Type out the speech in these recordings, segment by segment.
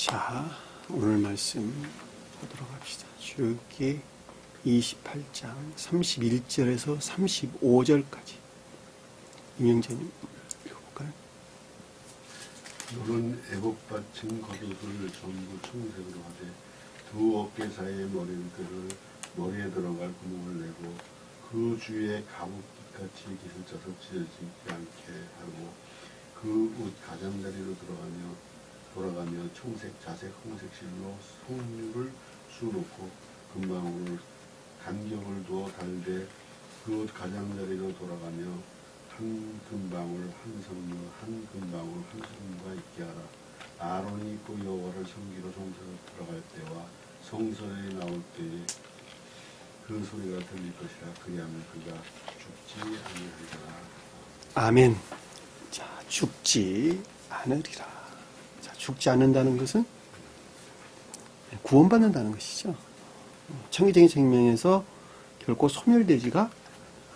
자, 오늘 말씀 보도록 합시다. 출애굽기 28장 31절에서 35절까지. 임영재님 읽어볼까요? 너는 애복 받친 겉옷을 전부 청색으로 하되 두 어깨 사이의 머리끈을 머리에 들어갈 구멍을 내고 그 주위에 가부끼같이 깃을 짜서 찢어지지 않게 하고 그 옷 가장자리로 돌아가며 청색, 자색, 홍색 실로 송유를 수놓고 금방울을 간격을 두어 달되 그 옷 가장자리로 돌아가며 한 금방울 한 성류 한 금방울 한 성류가 있게 하라. 아론이 입고 여호와를 섬기러 성소에 들어갈 때와 성소에 나올 때에 그 소리가 들릴 것이라. 그리하면 그가 죽지 아니하리라. 아멘. 자, 죽지 않으리라. 자, 죽지 않는다는 것은 구원받는다는 것이죠. 청기적인 생명에서 결코 소멸되지가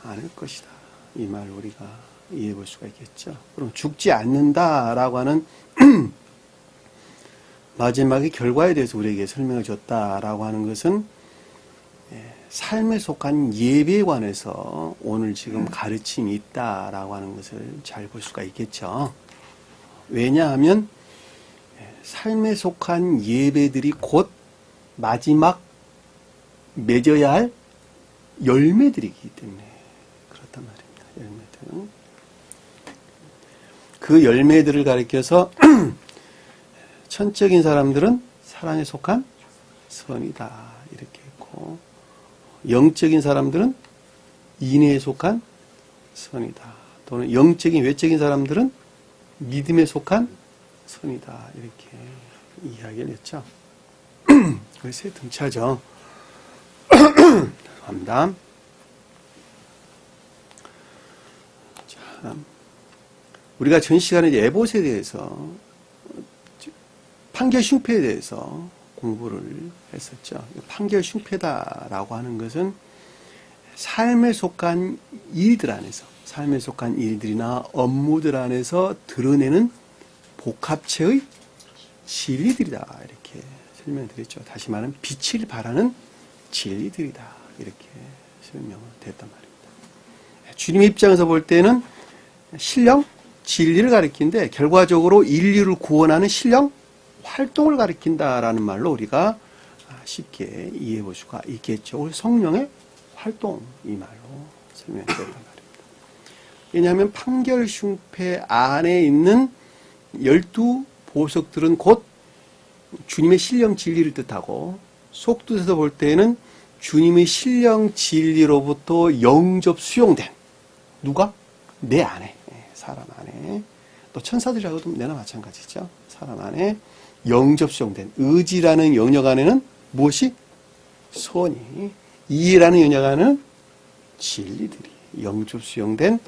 않을 것이다. 이 말을 우리가 이해해 볼 수가 있겠죠. 그럼 죽지 않는다라고 하는 마지막의 결과에 대해서 우리에게 설명을 줬다라고 하는 것은 삶에 속한 예배에 관해서 오늘 지금 가르침이 있다라고 하는 것을 잘 볼 수가 있겠죠. 왜냐하면 삶에 속한 예배들이 곧 마지막 맺어야 할 열매들이기 때문에 그렇단 말입니다. 열매들. 그 열매들을 가리켜서 천적인 사람들은 사랑에 속한 선이다 이렇게 했고, 영적인 사람들은 인애에 속한 선이다, 또는 영적인 외적인 사람들은 믿음에 속한 선이다 이렇게 이야기를 했죠. 그래서 등차죠. 감사합니다. 자, 우리가 전 시간에 에봇에 대해서 판결 흉패에 대해서 공부를 했었죠. 판결 흉패다라고 하는 것은 삶에 속한 일들 안에서, 삶에 속한 일들이나 업무들 안에서 드러내는 복합체의 진리들이다 이렇게 설명드렸죠. 다시 말하면 빛을 발하는 진리들이다 이렇게 설명을 드렸단 말입니다. 주님의 입장에서 볼 때는 신령 진리를 가리키는데 결과적으로 인류를 구원하는 신령 활동을 가리킨다라는 말로 우리가 쉽게 이해해 볼 수가 있겠죠. 우리 성령의 활동 이 말로 설명드렸단 말입니다. 왜냐하면 판결 흉패 안에 있는 12보석들은 곧 주님의 신령 진리를 뜻하고, 속뜻에서 볼 때는 주님의 신령 진리로부터 영접 수용된, 누가? 내 안에, 사람 안에, 또 천사들이라고도 내나 마찬가지죠. 사람 안에 영접 수용된 의지라는 영역 안에는 무엇이? 선이, 이해라는 영역 안에는 진리들이 영접 수용된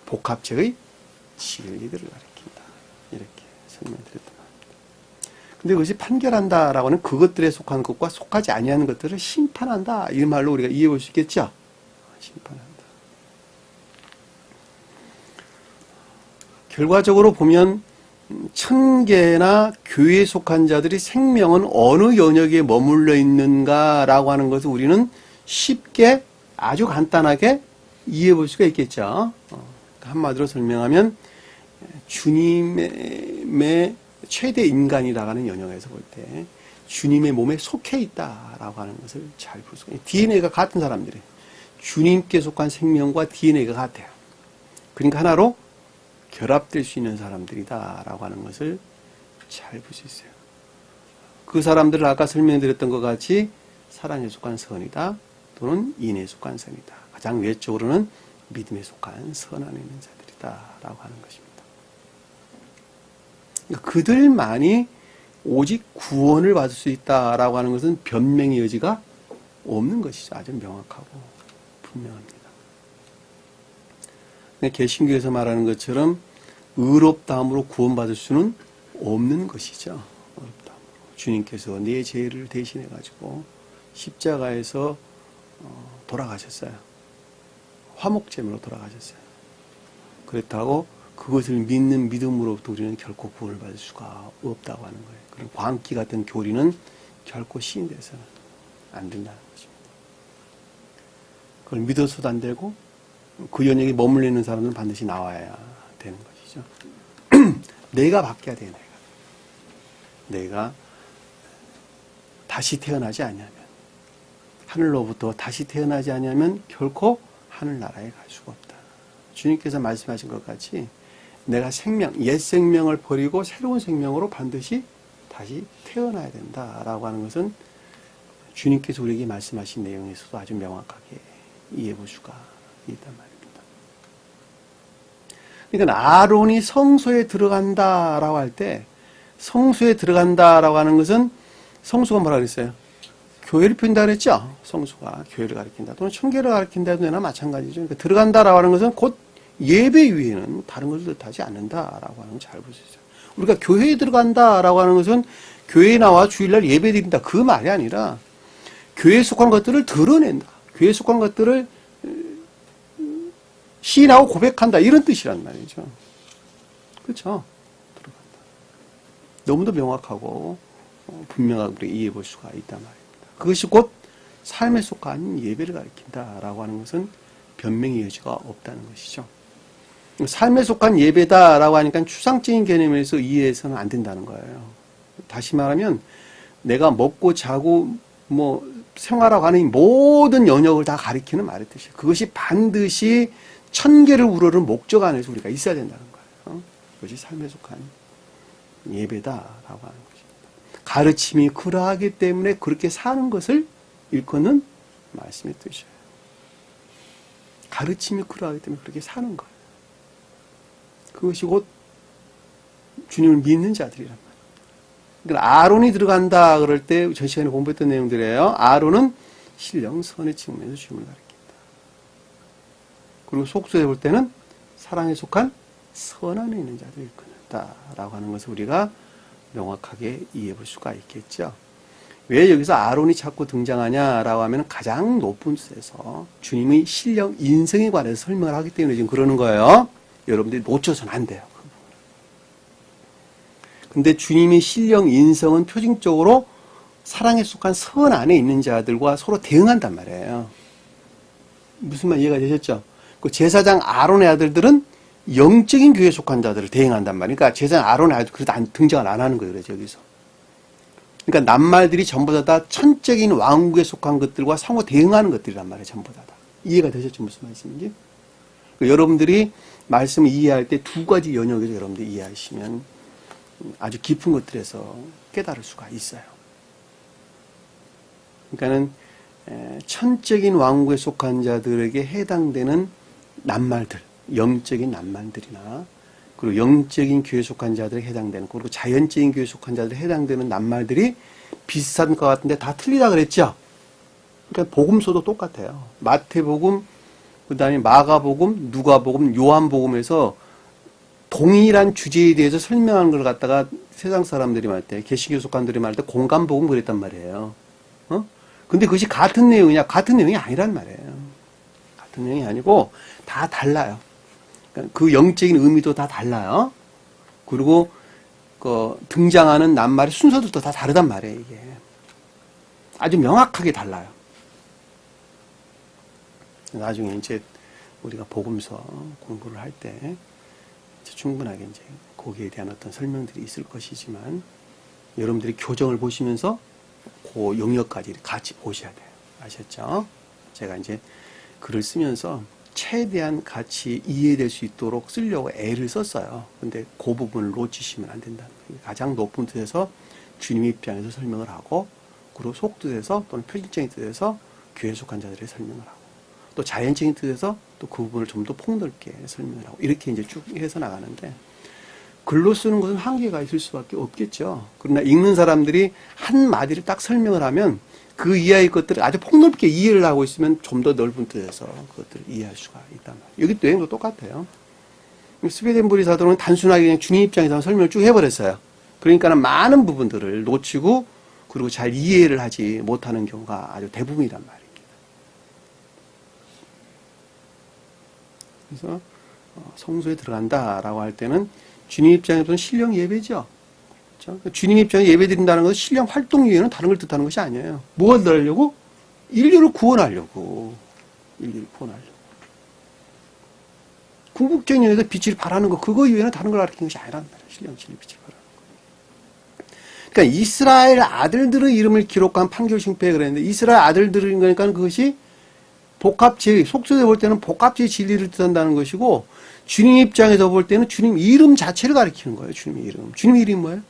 복합체의 진리들을 가리킨다 이렇게 설명드렸단 말입니다. 근데 그것이 판결한다라고 하는 그것들에 속한 것과 속하지 아니하는 것들을 심판한다 이 말로 우리가 이해해 볼 수 있겠죠. 심판한다. 결과적으로 보면 천계나 교회에 속한 자들이 생명은 어느 영역에 머물러 있는가라고 하는 것을 우리는 쉽게 아주 간단하게 이해해 볼 수가 있겠죠. 한마디로 설명하면 주님의 최대 인간이라고 하는 영역에서 볼 때 주님의 몸에 속해 있다라고 하는 것을 잘 볼 수가 있어요. DNA가 같은 사람들이에요. 주님께 속한 생명과 DNA가 같아요. 그러니까 하나로 결합될 수 있는 사람들이다라고 하는 것을 잘 볼 수 있어요. 그 사람들을 아까 설명드렸던 것 같이 사랑에 속한 선이다, 또는 인애에 속한 선이다. 가장 외적으로는 믿음에 속한 선 안에 있는 자들이다라고 하는 것입니다. 그러니까 그들만이 오직 구원을 받을 수 있다라고 하는 것은 변명의 여지가 없는 것이죠. 아주 명확하고 분명합니다. 개신교에서 말하는 것처럼 의롭다함으로 구원받을 수는 없는 것이죠. 의롭다함으로. 주님께서 내 죄를 대신해 가지고 십자가에서 돌아가셨어요. 화목제물로 돌아가셨어요. 그렇다고 그것을 믿는 믿음으로부터 우리는 결코 구원을 받을 수가 없다고 하는 거예요. 그런 광기 같은 교리는 결코 시인돼서는 안 된다는 것입니다. 그걸 믿어서도 안 되고 그 연역에 머물러 있는 사람들은 반드시 나와야 되는 것이죠. 내가 바뀌어야 돼. 내가 다시 태어나지 않냐면, 하늘로부터 다시 태어나지 않냐면 결코 하늘나라에 갈 수가 없다. 주님께서 말씀하신 것 같이 내가 생명, 옛 생명을 버리고 새로운 생명으로 반드시 다시 태어나야 된다라고 하는 것은 주님께서 우리에게 말씀하신 내용에서도 아주 명확하게 이해해 볼 수가 있단 말입니다. 그러니까 아론이 성소에 들어간다라고 할 때, 성소에 들어간다라고 하는 것은 성소가 뭐라 그랬어요? 교회를 표현다 그랬죠? 성소가 교회를 가리킨다. 또는 청교를 가리킨다 해도 되나 마찬가지죠. 그러니까 들어간다라고 하는 것은 곧 예배 위에는 다른 것을 뜻하지 않는다라고 하는 걸 잘 볼 수 있어요. 우리가 교회에 들어간다라고 하는 것은 교회에 나와 주일날 예배 드린다. 그 말이 아니라 교회에 속한 것들을 드러낸다. 교회에 속한 것들을 시인하고 고백한다. 이런 뜻이란 말이죠. 그렇죠? 들어간다. 너무도 명확하고 분명하게 우리가 이해해 볼 수가 있단 말입니다. 그것이 곧 삶에 속한 예배를 가리킨다라고 하는 것은 변명의 여지가 없다는 것이죠. 삶에 속한 예배다라고 하니까 추상적인 개념에서 이해해서는 안 된다는 거예요. 다시 말하면 내가 먹고 자고 뭐 생활하고 하는 모든 영역을 다 가리키는 말의 뜻이에요. 그것이 반드시 천계를 우러르는 목적 안에서 우리가 있어야 된다는 거예요. 그것이 삶에 속한 예배다라고 하는 것입니다. 가르침이 그러하기 때문에 그렇게 사는 것을 일컫는 말씀의 뜻이에요. 가르침이 그러하기 때문에 그렇게 사는 거예요. 그것이 곧 주님을 믿는 자들이란 말이에요. 그러니까 아론이 들어간다 그럴 때 전 시간에 공부했던 내용들이에요. 아론은 신령 선의 측면에서 주님을 가리킨다. 그리고 속수에 볼 때는 사랑에 속한 선 안에 있는 자들을 일컫는다라고 하는 것을 우리가 명확하게 이해해 볼 수가 있겠죠. 왜 여기서 아론이 자꾸 등장하냐라고 하면 가장 높은 뜻에서 주님의 신령 인성에 관해서 설명을 하기 때문에 지금 그러는 거예요. 여러분들이 놓쳐서는 안 돼요. 근데 주님의 신령 인성은 표징적으로 사랑에 속한 선 안에 있는 자들과 서로 대응한단 말이에요. 무슨 말 이해가 되셨죠? 그 제사장 아론의 아들들은 영적인 교회에 속한 자들을 대응한단 말이에요. 그러니까 제사장 아론의 아들들 그래도 등장을 안 하는 거예요. 그래서 여기서. 그러니까 낱말들이 전부 다 천적인 왕국에 속한 것들과 상호 대응하는 것들이란 말이에요. 전부 다. 이해가 되셨죠? 무슨 말씀인지? 여러분들이 말씀을 이해할 때 두 가지 영역에서 여러분들이 이해하시면 아주 깊은 것들에서 깨달을 수가 있어요. 그러니까는 천적인 왕국에 속한 자들에게 해당되는 낱말들, 영적인 낱말들이나 그리고 영적인 교회에 속한 자들에 해당되는 그리고 자연적인 교회에 속한 자들에 해당되는 낱말들이 비슷한 것 같은데 다 틀리다 그랬죠? 그러니까 복음서도 똑같아요. 마태복음, 그 다음에 마가복음, 누가복음, 요한복음에서 동일한 주제에 대해서 설명하는 걸 갖다가 세상 사람들이 말할 때, 개신교 속한들이 말할 때 공감복음 그랬단 말이에요. 근데 그것이 같은 내용이냐? 같은 내용이 아니란 말이에요. 같은 내용이 아니고 다 달라요. 그 영적인 의미도 다 달라요. 그리고 그 등장하는 낱말의 순서들도 다 다르단 말이에요. 이게 아주 명확하게 달라요. 나중에 이제 우리가 복음서 공부를 할 때 충분하게 이제 거기에 대한 어떤 설명들이 있을 것이지만 여러분들이 교정을 보시면서 그 영역까지 같이 보셔야 돼요. 아셨죠? 제가 이제 글을 쓰면서 최대한 같이 이해될 수 있도록 쓰려고 애를 썼어요. 근데 그 부분을 놓치시면 안 된다는 거예요. 가장 높은 뜻에서 주님의 입장에서 설명을 하고 그리고 속뜻에서 또는 표준적인 뜻에서 교회에 속한 자들의 설명을 하고 또 자연적인 뜻에서 또 그 부분을 좀 더 폭넓게 설명을 하고 이렇게 이제 쭉 해서 나가는데 글로 쓰는 것은 한계가 있을 수밖에 없겠죠. 그러나 읽는 사람들이 한 마디를 딱 설명을 하면 그 이하의 것들을 아주 폭넓게 이해를 하고 있으면 좀 더 넓은 뜻에서 그것들을 이해할 수가 있단 말이에요. 여기 내용도 똑같아요. 스웨덴 보리사도는 단순하게 그냥 주님 입장에서 설명을 쭉 해버렸어요. 그러니까는 많은 부분들을 놓치고 그리고 잘 이해를 하지 못하는 경우가 아주 대부분이란 말입니다. 그래서 성소에 들어간다라고 할 때는 주님 입장에서는 신령 예배죠. 그렇죠? 주님 입장에 예배 드린다는 것은 신령 활동 이외에는 다른 걸 뜻하는 것이 아니에요. 무엇을 하려고? 인류를 구원하려고. 인류를 구원하려고. 궁극적인 의미에서 빛을 발하는 것, 그거 이외에는 다른 걸 가리키는 것이 아니란 말이에요. 신령 진리 빛을 발하는 것. 그러니까 이스라엘 아들들의 이름을 기록한 판결심패에 그랬는데, 이스라엘 아들들인 거니까 그것이 복합제의, 속속에 볼 때는 복합제의 진리를 뜻한다는 것이고, 주님 입장에서 볼 때는 주님 이름 자체를 가리키는 거예요. 주님의 이름. 주님의 이름이 뭐예요?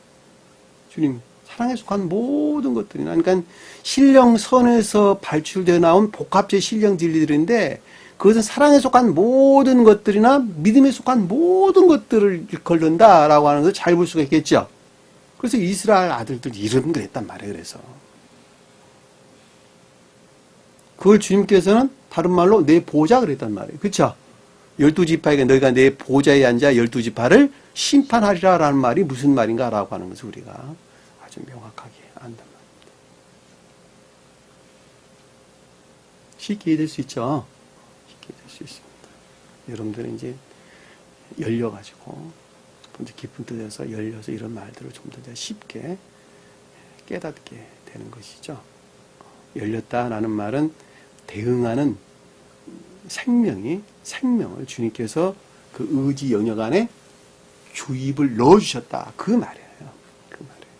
주님. 사랑에 속한 모든 것들이나, 그러니까 신령선에서 발출되어 나온 복합제 신령 진리들인데, 그것은 사랑에 속한 모든 것들이나 믿음에 속한 모든 것들을 일컬는다라고 하는 것을 잘 볼 수가 있겠죠. 그래서 이스라엘 아들들 이름 그랬단 말이에요. 그래서 그걸 주님께서는 다른 말로 내 보좌 그랬단 말이에요. 그렇죠? 12지파에게 너희가 내 보좌에 앉아 12지파를 심판하리라 라는 말이 무슨 말인가 라고 하는 것을 우리가 아주 명확하게 안단 말입니다. 쉽게 이해될 수 있죠? 쉽게 이해될 수 있습니다. 여러분들은 이제 열려가지고 이제 깊은 뜻에서 열려서 이런 말들을 좀 더 쉽게 깨닫게 되는 것이죠. 열렸다라는 말은 대응하는 생명을 주님께서 그 의지 영역 안에 주입을 넣어주셨다. 그 말이에요. 그 말이에요.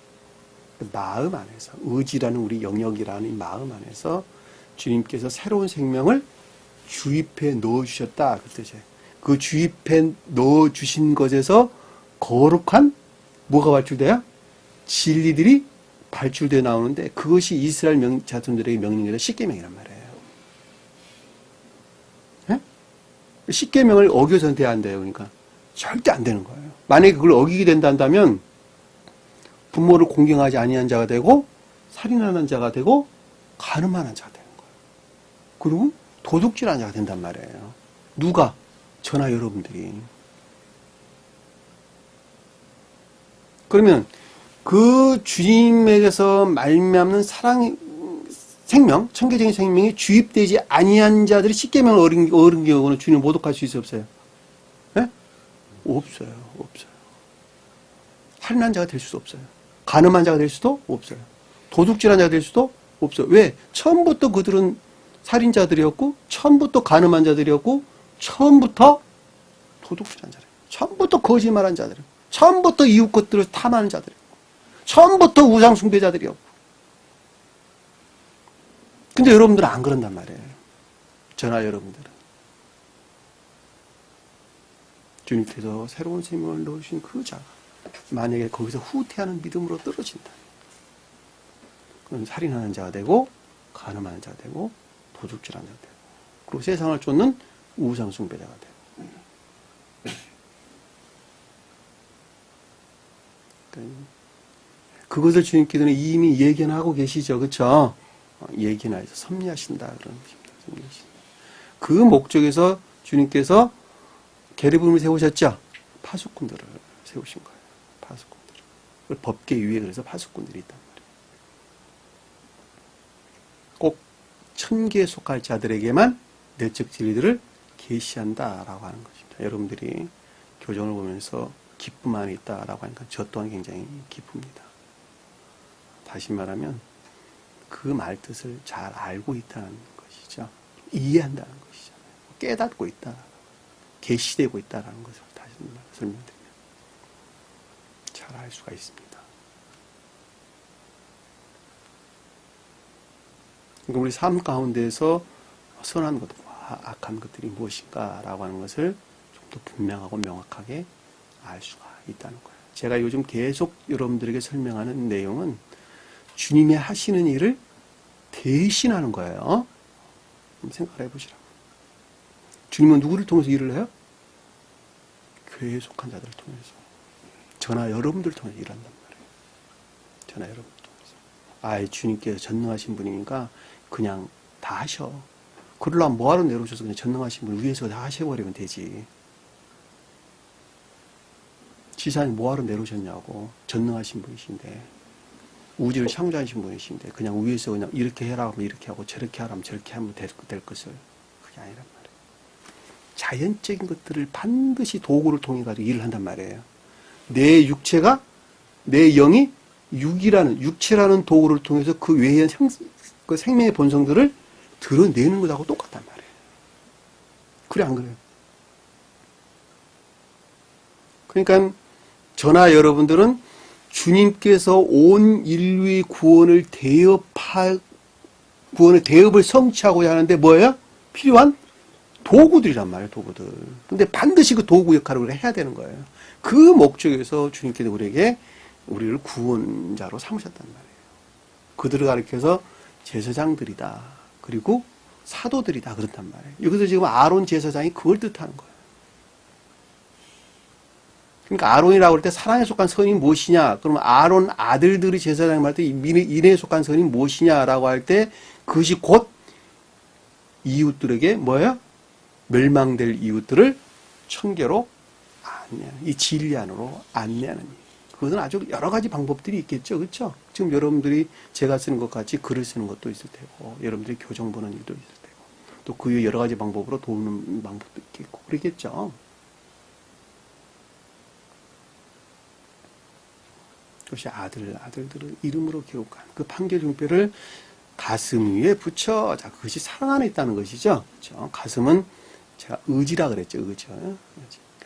그 마음 안에서, 의지라는 우리 영역이라는 이 마음 안에서 주님께서 새로운 생명을 주입해 넣어주셨다. 그 뜻이에요. 그 주입해 넣어주신 것에서 거룩한 뭐가 발출돼요? 진리들이 발출되어 나오는데 그것이 이스라엘 자손들에게 명령에서 십계명이란 말이에요. 네? 십계명을 어겨서는 돼야 안 돼요. 그러니까 절대 안 되는 거예요. 만약에 그걸 어기게 된다면 부모를 공경하지 아니한 자가 되고 살인하는 자가 되고 간음하는 자가 되는 거예요. 그리고 도둑질하는 자가 된단 말이에요. 누가? 저나 여러분들이. 그러면 그 주님에게서 말미암는 사랑 생명, 천계적인 생명이 주입되지 아니한 자들이 십계명을 어긴 경우는 주님을 모독할 수 있어요, 없어요? 네? 없어요. 살인한 자가 될 수도 없어요. 간음한 자가 될 수도 없어요. 도둑질한 자가 될 수도 없어요. 왜? 처음부터 그들은 살인자들이었고, 처음부터 간음한 자들이었고, 처음부터 도둑질한 자들, 처음부터 거짓말한 자들, 처음부터 이웃 것들을 탐하는 자들, 처음부터 우상 숭배자들이었고. 근데 여러분들은 안 그런단 말이에요. 저나 여러분들은. 주님께서 새로운 생명을 넣으신 그 자가 만약에 거기서 후퇴하는 믿음으로 떨어진다. 그럼 살인하는 자가 되고, 간음하는 자가 되고, 도둑질하는 자가 되고, 그리고 세상을 쫓는 우상 숭배자가 되고. 그것을 주님께서는 이미 예견하고 계시죠. 그렇죠? 예견하여서 섭리하신다. 그런 것입니다. 그 목적에서 주님께서 계르빔을 세우셨죠. 파수꾼들을 세우신 거예요. 파수꾼들을. 법계 위에 그래서 파수꾼들이 있단 말이에요. 꼭 천계에 속할 자들에게만 내적 진리들을 계시한다라고 하는 것입니다. 여러분들이 교정을 보면서 기쁨 안에 있다라고 하니까 저 또한 굉장히 기쁩니다. 다시 말하면 그 말뜻을 잘 알고 있다는 것이죠. 이해한다는 것이죠. 깨닫고 있다, 계시되고 있다는 것을 다시 설명드리면 잘 알 수가 있습니다. 그러니까 우리 삶 가운데에서 선한 것과 악한 것들이 무엇인가라고 하는 것을 좀 더 분명하고 명확하게 알 수가 있다는 거예요. 제가 요즘 계속 여러분들에게 설명하는 내용은 주님이 하시는 일을 대신하는 거예요. 한번 생각을 해보시라고. 주님은 누구를 통해서 일을 해요? 교회에 속한 자들을 통해서. 저나 여러분들을 통해서 일한단 말이에요. 저나 여러분들 통해서. 아예 주님께서 전능하신 분이니까 그냥 다 하셔. 그러려면 뭐하러 내려오셔서 그냥 전능하신 분 위에서 다 하셔버리면 되지. 지상에 뭐하러 내려오셨냐고. 전능하신 분이신데, 우주를 창조하신 분이신데 그냥 위에서 그냥 이렇게 해라 하면 이렇게 하고 저렇게 하라 하면 저렇게 하면 될 것을, 그게 아니란 말이에요. 자연적인 것들을 반드시 도구를 통해 가지고 일을 한단 말이에요. 내 육체가, 내 영이 육체라는 도구를 통해서 그 외의 그 생명의 본성들을 드러내는 것하고 똑같단 말이에요. 그래, 안 그래요? 그러니까 저나 여러분들은 주님께서 온 인류의 구원의 대업을 성취하고자 하는데 뭐예요? 필요한 도구들이란 말이에요, 도구들. 근데 반드시 그 도구 역할을 우리가 해야 되는 거예요. 그 목적에서 주님께서 우리를 구원자로 삼으셨단 말이에요. 그들을 가리켜서 제사장들이다. 그리고 사도들이다. 그렇단 말이에요. 여기서 지금 아론 제사장이 그걸 뜻하는 거예요. 그러니까 아론이라고 할 때 사랑에 속한 선이 무엇이냐? 그러면 아론 아들들이 제사장을 말 때 인애에 속한 선이 무엇이냐라고 할 때 그것이 곧 이웃들에게 뭐예요? 멸망될 이웃들을 천계로 안내하는, 이 진리 안으로 안내하는 일. 그것은 아주 여러 가지 방법들이 있겠죠. 그렇죠? 지금 여러분들이 제가 쓰는 것 같이 글을 쓰는 것도 있을 테고, 여러분들이 교정 보는 일도 있을 테고, 또 그 외에 여러 가지 방법으로 도우는 방법도 있겠고, 그러겠죠. 그것이 아들들을 이름으로 기록한 그 판결중표를 가슴 위에 붙여. 자, 그것이 사랑 안에 있다는 것이죠. 그렇죠? 가슴은 제가 의지라 그랬죠. 의지.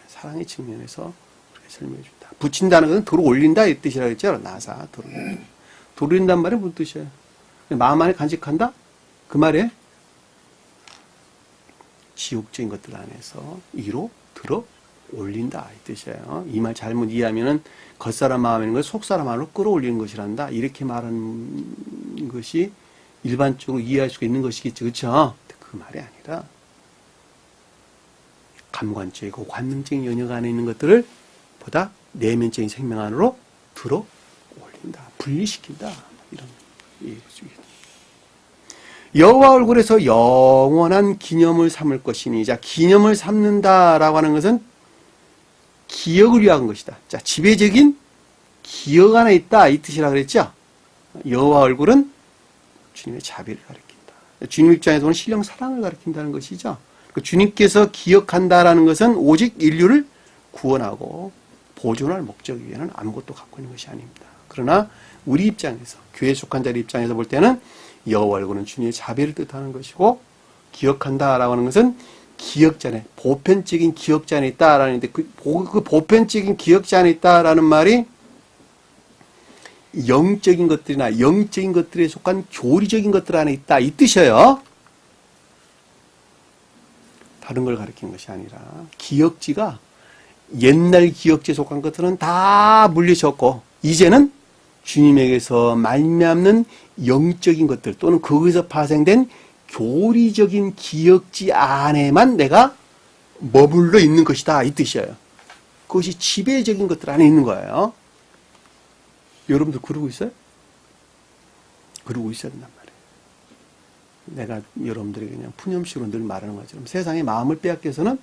사랑의 측면에서 그렇게 설명해 준다. 붙인다는 것은 들어 올린다 이 뜻이라 그랬죠. 나사 들어 올린다. 들어 올린다는 말이 무슨 뜻이에요? 마음 안에 간직한다? 그 말에 지옥적인 것들 안에서 위로 들어 올린다 이 뜻이에요. 이 말 잘못 이해하면은 겉사람 마음에 있는 걸 속사람 안으로 끌어올리는 것이란다. 이렇게 말하는 것이 일반적으로 이해할 수가 있는 것이겠죠. 그렇죠? 그 말이 아니라 감관적이고 관능적인 영역 안에 있는 것들을 보다 내면적인 생명 안으로 들어 올린다. 분리시킨다. 이런 얘기죠. 여호와 얼굴에서 영원한 기념을 삼을 것이니. 자, 기념을 삼는다라고 하는 것은 기억을 위한 것이다. 자, 지배적인 기억 안에 있다. 이 뜻이라 그랬죠? 여호와 얼굴은 주님의 자비를 가리킨다. 주님 입장에서는 신령 사랑을 가리킨다는 것이죠. 주님께서 기억한다라는 것은 오직 인류를 구원하고 보존할 목적 외에는 아무것도 갖고 있는 것이 아닙니다. 그러나 우리 입장에서, 교회에 속한 자의 입장에서 볼 때는 여호와 얼굴은 주님의 자비를 뜻하는 것이고, 기억한다라고 하는 것은 기억자 안에, 보편적인 기억자 안에 있다라는데, 그 보편적인 기억자 안에 있다라는 말이 영적인 것들이나 영적인 것들에 속한 교리적인 것들 안에 있다 이 뜻이에요. 다른 걸 가리키는 것이 아니라 기억지가 옛날 기억지에 속한 것들은 다 물리쳤고 이제는 주님에게서 말미암는 영적인 것들 또는 거기서 파생된 교리적인 기억지 안에만 내가 머물러 있는 것이다 이 뜻이에요. 그것이 지배적인 것들 안에 있는 거예요. 여러분들 그러고 있어요? 그러고 있어야 된단 말이에요. 내가 여러분들에게 그냥 푸념식으로 늘 말하는 것처럼 세상의 마음을 빼앗겨서는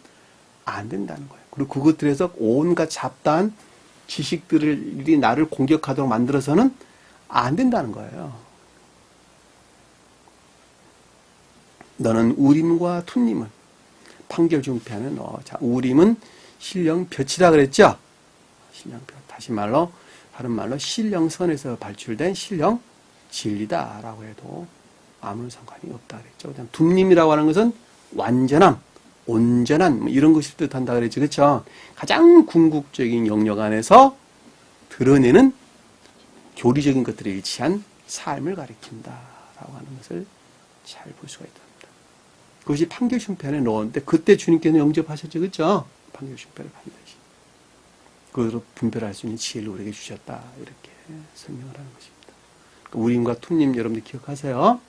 안 된다는 거예요. 그리고 그것들에서 온갖 잡다한 지식들이 나를 공격하도록 만들어서는 안 된다는 거예요. 너는 우림과 툼림을 판결 중패하는 너. 자, 우림은 신령 볕이라 그랬죠? 신령 볕. 다시 말로 다른 말로 신령선에서 발출된 신령 진리다라고 해도 아무런 상관이 없다 그랬죠. 그다음 둠림이라고 하는 것은 완전함, 온전한 뭐 이런 것을 뜻한다 그랬죠. 그렇죠? 가장 궁극적인 영역 안에서 드러내는 교리적인 것들에 일치한 삶을 가리킨다라고 하는 것을 잘 볼 수가 있답니다. 그것이 판결심판에 넣었는데 그때 주님께서 영접하셨죠. 그렇죠? 판결심판을 반드시. 그것으로 분별할 수 있는 지혜를 우리에게 주셨다. 이렇게 설명을 하는 것입니다. 우림과 툼림 여러분들 기억하세요.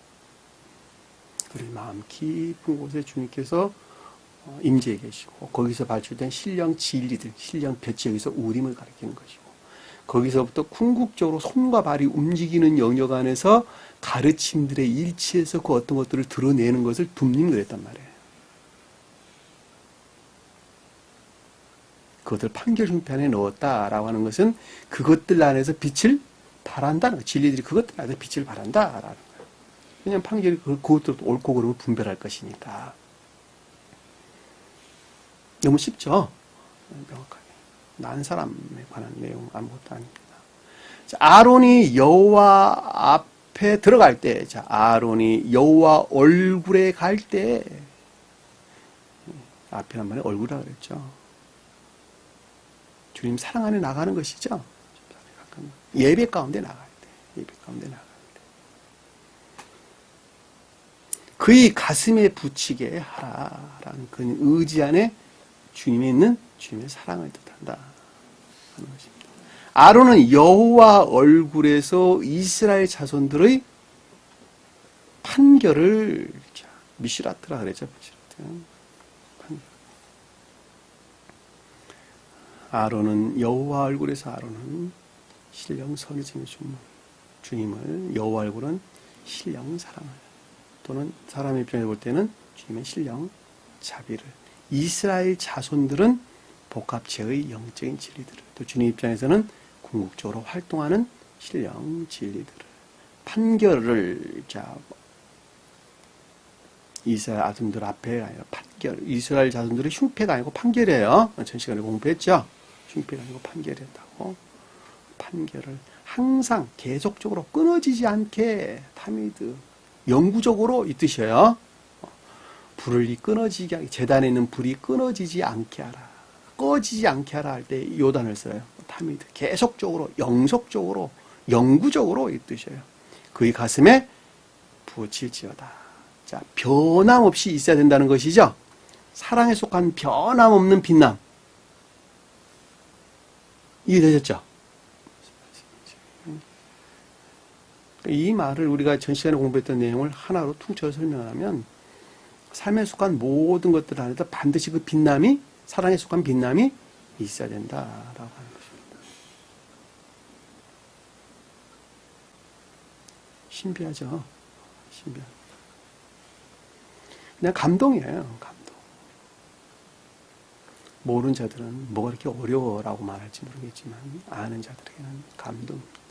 우리 마음 깊은 곳에 주님께서 임재해 계시고 거기서 발출된 신령 진리들, 신령 볕이 여기서 우림을 가리키는 것이고 거기서부터 궁극적으로 손과 발이 움직이는 영역 안에서 가르침들의 일치해서 그 어떤 것들을 드러내는 것을 둠림 그랬단 말이에요. 그것을 판결중편에 넣었다라고 하는 것은 그것들 안에서 빛을 발한다는 거예요. 진리들이 그것들 안에서 빛을 발한다라는 거예요. 왜냐하면 판결이 그것들도 옳고 그름을 분별할 것이니까. 너무 쉽죠? 명확하게. 난 사람에 관한 내용 아무것도 아닙니다. 자, 아론이 여호와 앞에 들어갈 때, 자, 아론이 여호와 얼굴에 갈 때, 앞이란 말이 얼굴이라 그랬죠. 주님 사랑 안에 나가는 것이죠. 예배 가운데 나가야 돼. 예배 가운데 나가야 돼. 그의 가슴에 붙이게 하라라는 그 의지 안에 주님이 있는 주님의 사랑을 뜻한다 하는 것입니다. 아론은 여호와 얼굴에서 이스라엘 자손들의 판결을 미슈라트라 그랬죠. 아론은 여호와 얼굴에서 아론은 신령 선지의 주님을 여호와 얼굴은 신령 사랑을 또는 사람의 입장에서 볼 때는 주님의 신령 자비를 이스라엘 자손들은 복합체의 영적인 진리들을 또 주님 입장에서는 궁극적으로 활동하는 신령 진리들을 판결을 이스라엘 아들들 앞에 아니라 판결 이스라엘 자손들의 흉패가 아니고 판결이에요. 전 시간에 공부했죠. 흉패가 아니고 판결이었다고. 판결을 항상 계속적으로 끊어지지 않게 타미드 영구적으로 이 뜻이에요. 불이 끊어지게 하게 제단에 있는 불이 끊어지지 않게 하라. 꺼지지 않게 하라 할 때 요단을 써요. 타미드 계속적으로 영속적으로 영구적으로 이 뜻이에요. 그의 가슴에 부어질지어다. 자, 변함없이 있어야 된다는 것이죠. 사랑에 속한 변함없는 빛남. 이해되셨죠? 이 말을 우리가 전 시간에 공부했던 내용을 하나로 퉁쳐서 설명하면 삶에 속한 모든 것들 안에도 반드시 그 빛남이 사랑에 속한 빛남이 있어야 된다라고 하는 것입니다. 신비하죠? 신비합니다. 그냥 감동이에요. 감동. 모르는 자들은 뭐가 이렇게 어려워라고 말할지 모르겠지만 아는 자들에게는 감동입니다.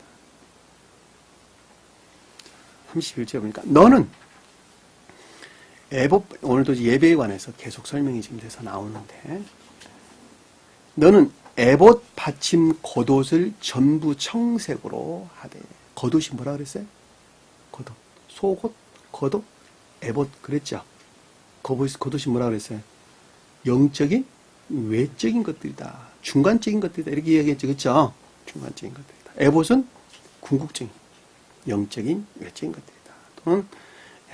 31절에 보니까 너는 오늘도 예배에 관해서 계속 설명이 지금 돼서 나오는데 너는 에봇 받침 겉옷을 전부 청색으로 하되 겉옷이 뭐라 그랬어요? 겉옷, 속옷, 겉옷, 에봇 그랬죠? 겉옷이 뭐라 그랬어요? 영적인, 외적인 것들이다. 중간적인 것들이다. 이렇게 이야기했죠. 그렇죠? 중간적인 것들이다. 에봇은 궁극적인, 영적인, 외적인 것들이다. 또는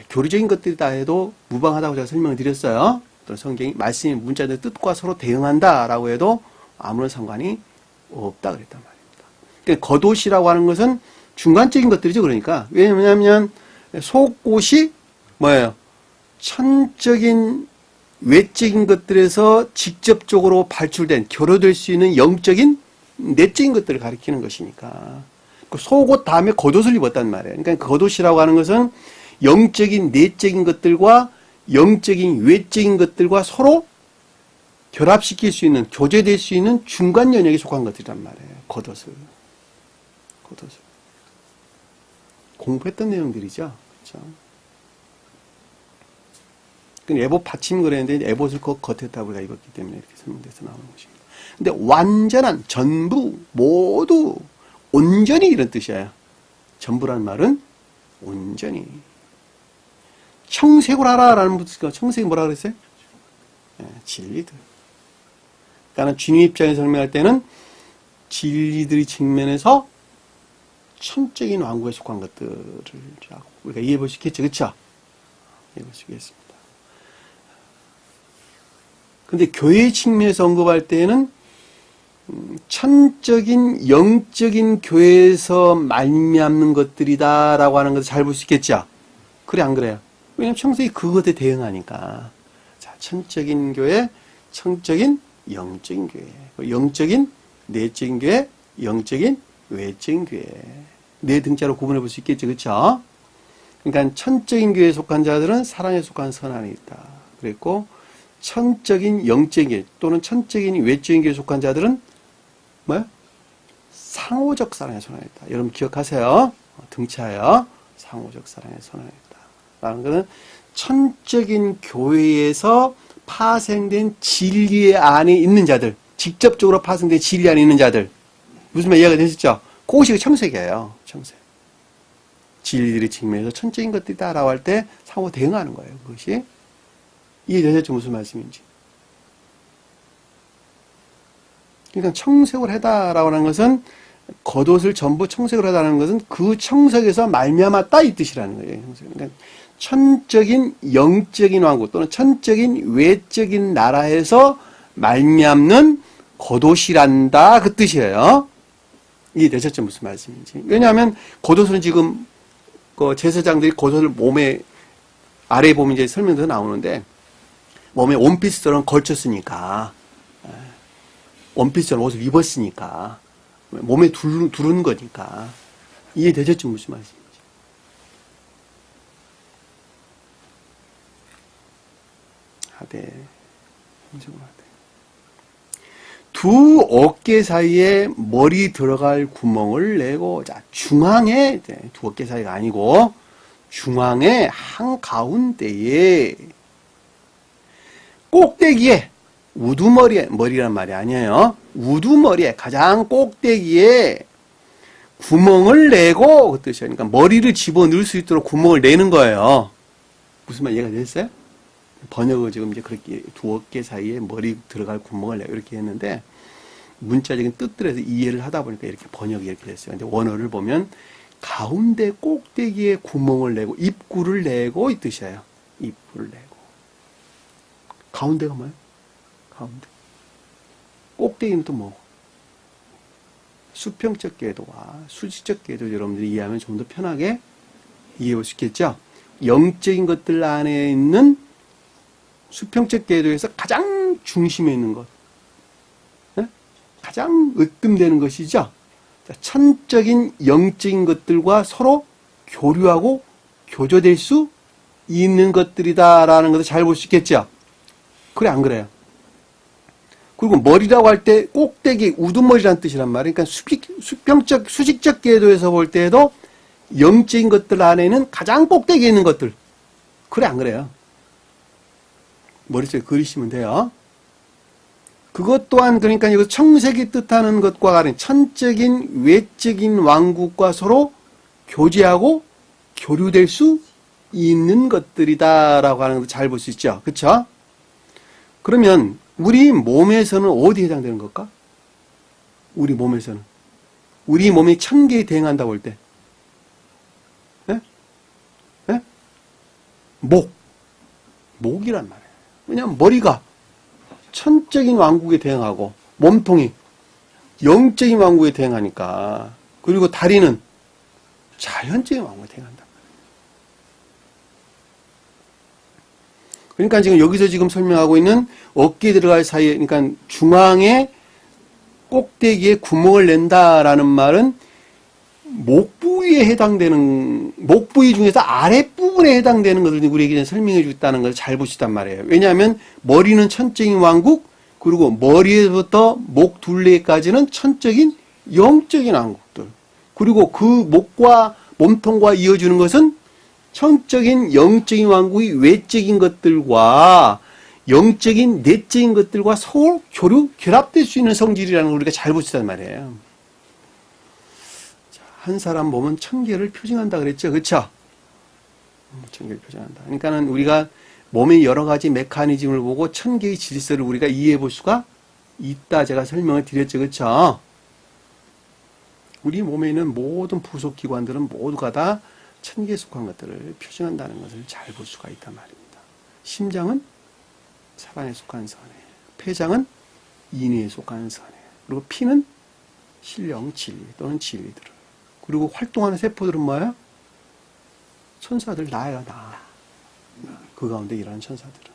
교리적인 것들이다 해도 무방하다고 제가 설명을 드렸어요. 또 성경이 말씀의 문자들 뜻과 서로 대응한다라고 해도 아무런 상관이 없다 그랬단 말입니다. 그러니까 겉옷이라고 하는 것은 중간적인 것들이죠. 그러니까 왜냐하면 속옷이 뭐예요? 천적인 외적인 것들에서 직접적으로 발출된 결여될 수 있는 영적인 내적인 것들을 가리키는 것이니까 그 속옷 다음에 겉옷을 입었단 말이에요. 그러니까 겉옷이라고 하는 것은 영적인 내적인 것들과 영적인 외적인 것들과 서로 결합시킬 수 있는 교제될 수 있는 중간 영역에 속한 것들이란 말이에요. 겉옷을 공부했던 내용들이죠. 그렇죠? 에봇 받침 그랬는데 에봇을 겉에다 우리가 입었기 때문에 이렇게 설명돼서 나오는 것입니다. 근데 완전한 전부 모두 온전히 이런 뜻이에요. 전부라는 말은 온전히 청색을 하라라는 뜻이니까 청색이 뭐라 그랬어요? 진리들. 그러니까 주님 입장에서 설명할 때는 진리들의 측면에서 천적인 왕국에 속한 것들을 우리가 이해해 볼 수 있겠죠. 그렇죠? 이해해 볼 수 있겠습니다. 근데 교회의 측면에서 언급할 때에는 천적인 영적인 교회에서 말미암는 것들이다라고 하는 것을 잘 볼 수 있겠죠. 그래 안 그래요? 왜냐하면 청색이 그것에 대응하니까. 자, 천적인 교회, 청적인 영적인 교회, 영적인 내적인 교회, 영적인 외적인 교회. 네 등자로 구분해 볼 수 있겠죠, 그렇죠? 그러니까 천적인 교회에 속한 자들은 사랑에 속한 선 안에 있다. 그랬고 천적인 영적인 교회 또는 천적인 외적인 교회에 속한 자들은 뭐요? 상호적 사랑에 손 안에 있다. 여러분 기억하세요. 등차요. 상호적 사랑에 손 안에 있다. 라는 것은 천적인 교회에서 파생된 진리 안에 있는 자들, 직접적으로 파생된 진리 안에 있는 자들, 무슨 말 이해가 되셨죠? 그것이 청색이에요. 청색. 진리들이 직면해서 천적인 것들이다라고 할 때 상호 대응하는 거예요. 그것이. 이해되셨죠? 무슨 말씀인지. 그러니까 청색을 하다라고 하는 것은 겉옷을 전부 청색을 하다는 것은 그 청색에서 말미암았다 이 뜻이라는 거예요. 그러니까 천적인 영적인 왕국 또는 천적인 외적인 나라에서 말미암는 겉옷이란다 그 뜻이에요. 이해되셨죠? 무슨 말씀인지. 왜냐하면 겉옷은 지금 그 제사장들이 겉옷을 몸에 아래에 보면 이제 설명도 나오는데 몸에 원피스처럼 걸쳤으니까 원피스처럼 옷을 입었으니까 몸에 두른 거니까 이해되셨죠? 무슨 말씀인지. 하되 두 어깨 사이에 머리 들어갈 구멍을 내고 자 중앙에 두 어깨 사이가 아니고 중앙에 한가운데에 꼭대기에 머리란 말이 아니에요. 우두머리에 가장 꼭대기에 구멍을 내고 그 뜻이에요. 그러니까 머리를 집어넣을 수 있도록 구멍을 내는 거예요. 무슨 말 이해가 됐어요? 번역을 지금 이제 그렇게 두 어깨 사이에 머리 들어갈 구멍을 내고 이렇게 했는데 문자적인 뜻들에서 이해를 하다 보니까 이렇게 번역이 이렇게 됐어요. 근데 원어를 보면 가운데 꼭대기에 구멍을 내고 입구를 내고 이 뜻이에요. 입구를 내고. 가운데가 뭐예요? 가운데. 꼭대기는 또 뭐고? 수평적 궤도와 수직적 궤도 여러분들이 이해하면 좀 더 편하게 이해해 볼 수 있겠죠? 영적인 것들 안에 있는 수평적 궤도에서 가장 중심에 있는 것. 네? 가장 으뜸되는 것이죠. 천적인 영적인 것들과 서로 교류하고 교조될 수 있는 것들이다라는 것을 잘 볼 수 있겠죠. 그래 안 그래요? 그리고 머리라고 할 때 꼭대기 우두머리라는 뜻이란 말이에요. 그러니까 수평적 수직적 궤도에서 볼 때에도 영적인 것들 안에는 가장 꼭대기에 있는 것들. 그래 안 그래요? 머릿속에 그리시면 돼요. 그것 또한 그러니까 여기서 청색이 뜻하는 것과 같은 천적인 외적인 왕국과 서로 교제하고 교류될 수 있는 것들이다라고 하는 것을 잘 볼 수 있죠. 그렇죠? 그러면 우리 몸에서는 어디에 해당되는 걸까? 우리 몸에서는. 우리 몸이 천계에 대응한다고 할 때. 네? 네? 목이란 말이에요. 왜냐하면 머리가 천적인 왕국에 대응하고 몸통이 영적인 왕국에 대응하니까 그리고 다리는 자연적인 왕국에 대응한다. 그러니까 지금 여기서 지금 설명하고 있는 어깨에 들어갈 사이에 그러니까 중앙에 꼭대기에 구멍을 낸다라는 말은 목 부위에 해당되는 목 부위 중에서 아랫부분에 해당되는 것을 우리에게 설명해 주겠다는 것을 잘 보시단 말이에요. 왜냐하면 머리는 천적인 왕국 그리고 머리에서부터 목 둘레까지는 천적인 영적인 왕국들 그리고 그 목과 몸통과 이어주는 것은 천적인 영적인 왕국의 외적인 것들과 영적인 내적인 것들과 서로 교류 결합될 수 있는 성질이라는 걸 우리가 잘 보시단 말이에요. 한 사람 몸은 천계를 표징한다 그랬죠. 그렇죠? 천계를 표징한다. 그러니까는 우리가 몸의 여러 가지 메커니즘을 보고 천계의 질서를 우리가 이해해 볼 수가 있다. 제가 설명을 드렸죠. 그렇죠? 우리 몸에 있는 모든 부속 기관들은 모두가 다 천계에 속한 것들을 표징한다는 것을 잘 볼 수가 있단 말입니다. 심장은 사방에 속한 선에, 폐장은 인위에 속한 선에, 그리고 피는 신령, 진리 또는 진리들을. 그리고 활동하는 세포들은 뭐예요? 천사들, 나예요, 나. 그 가운데 일하는 천사들은.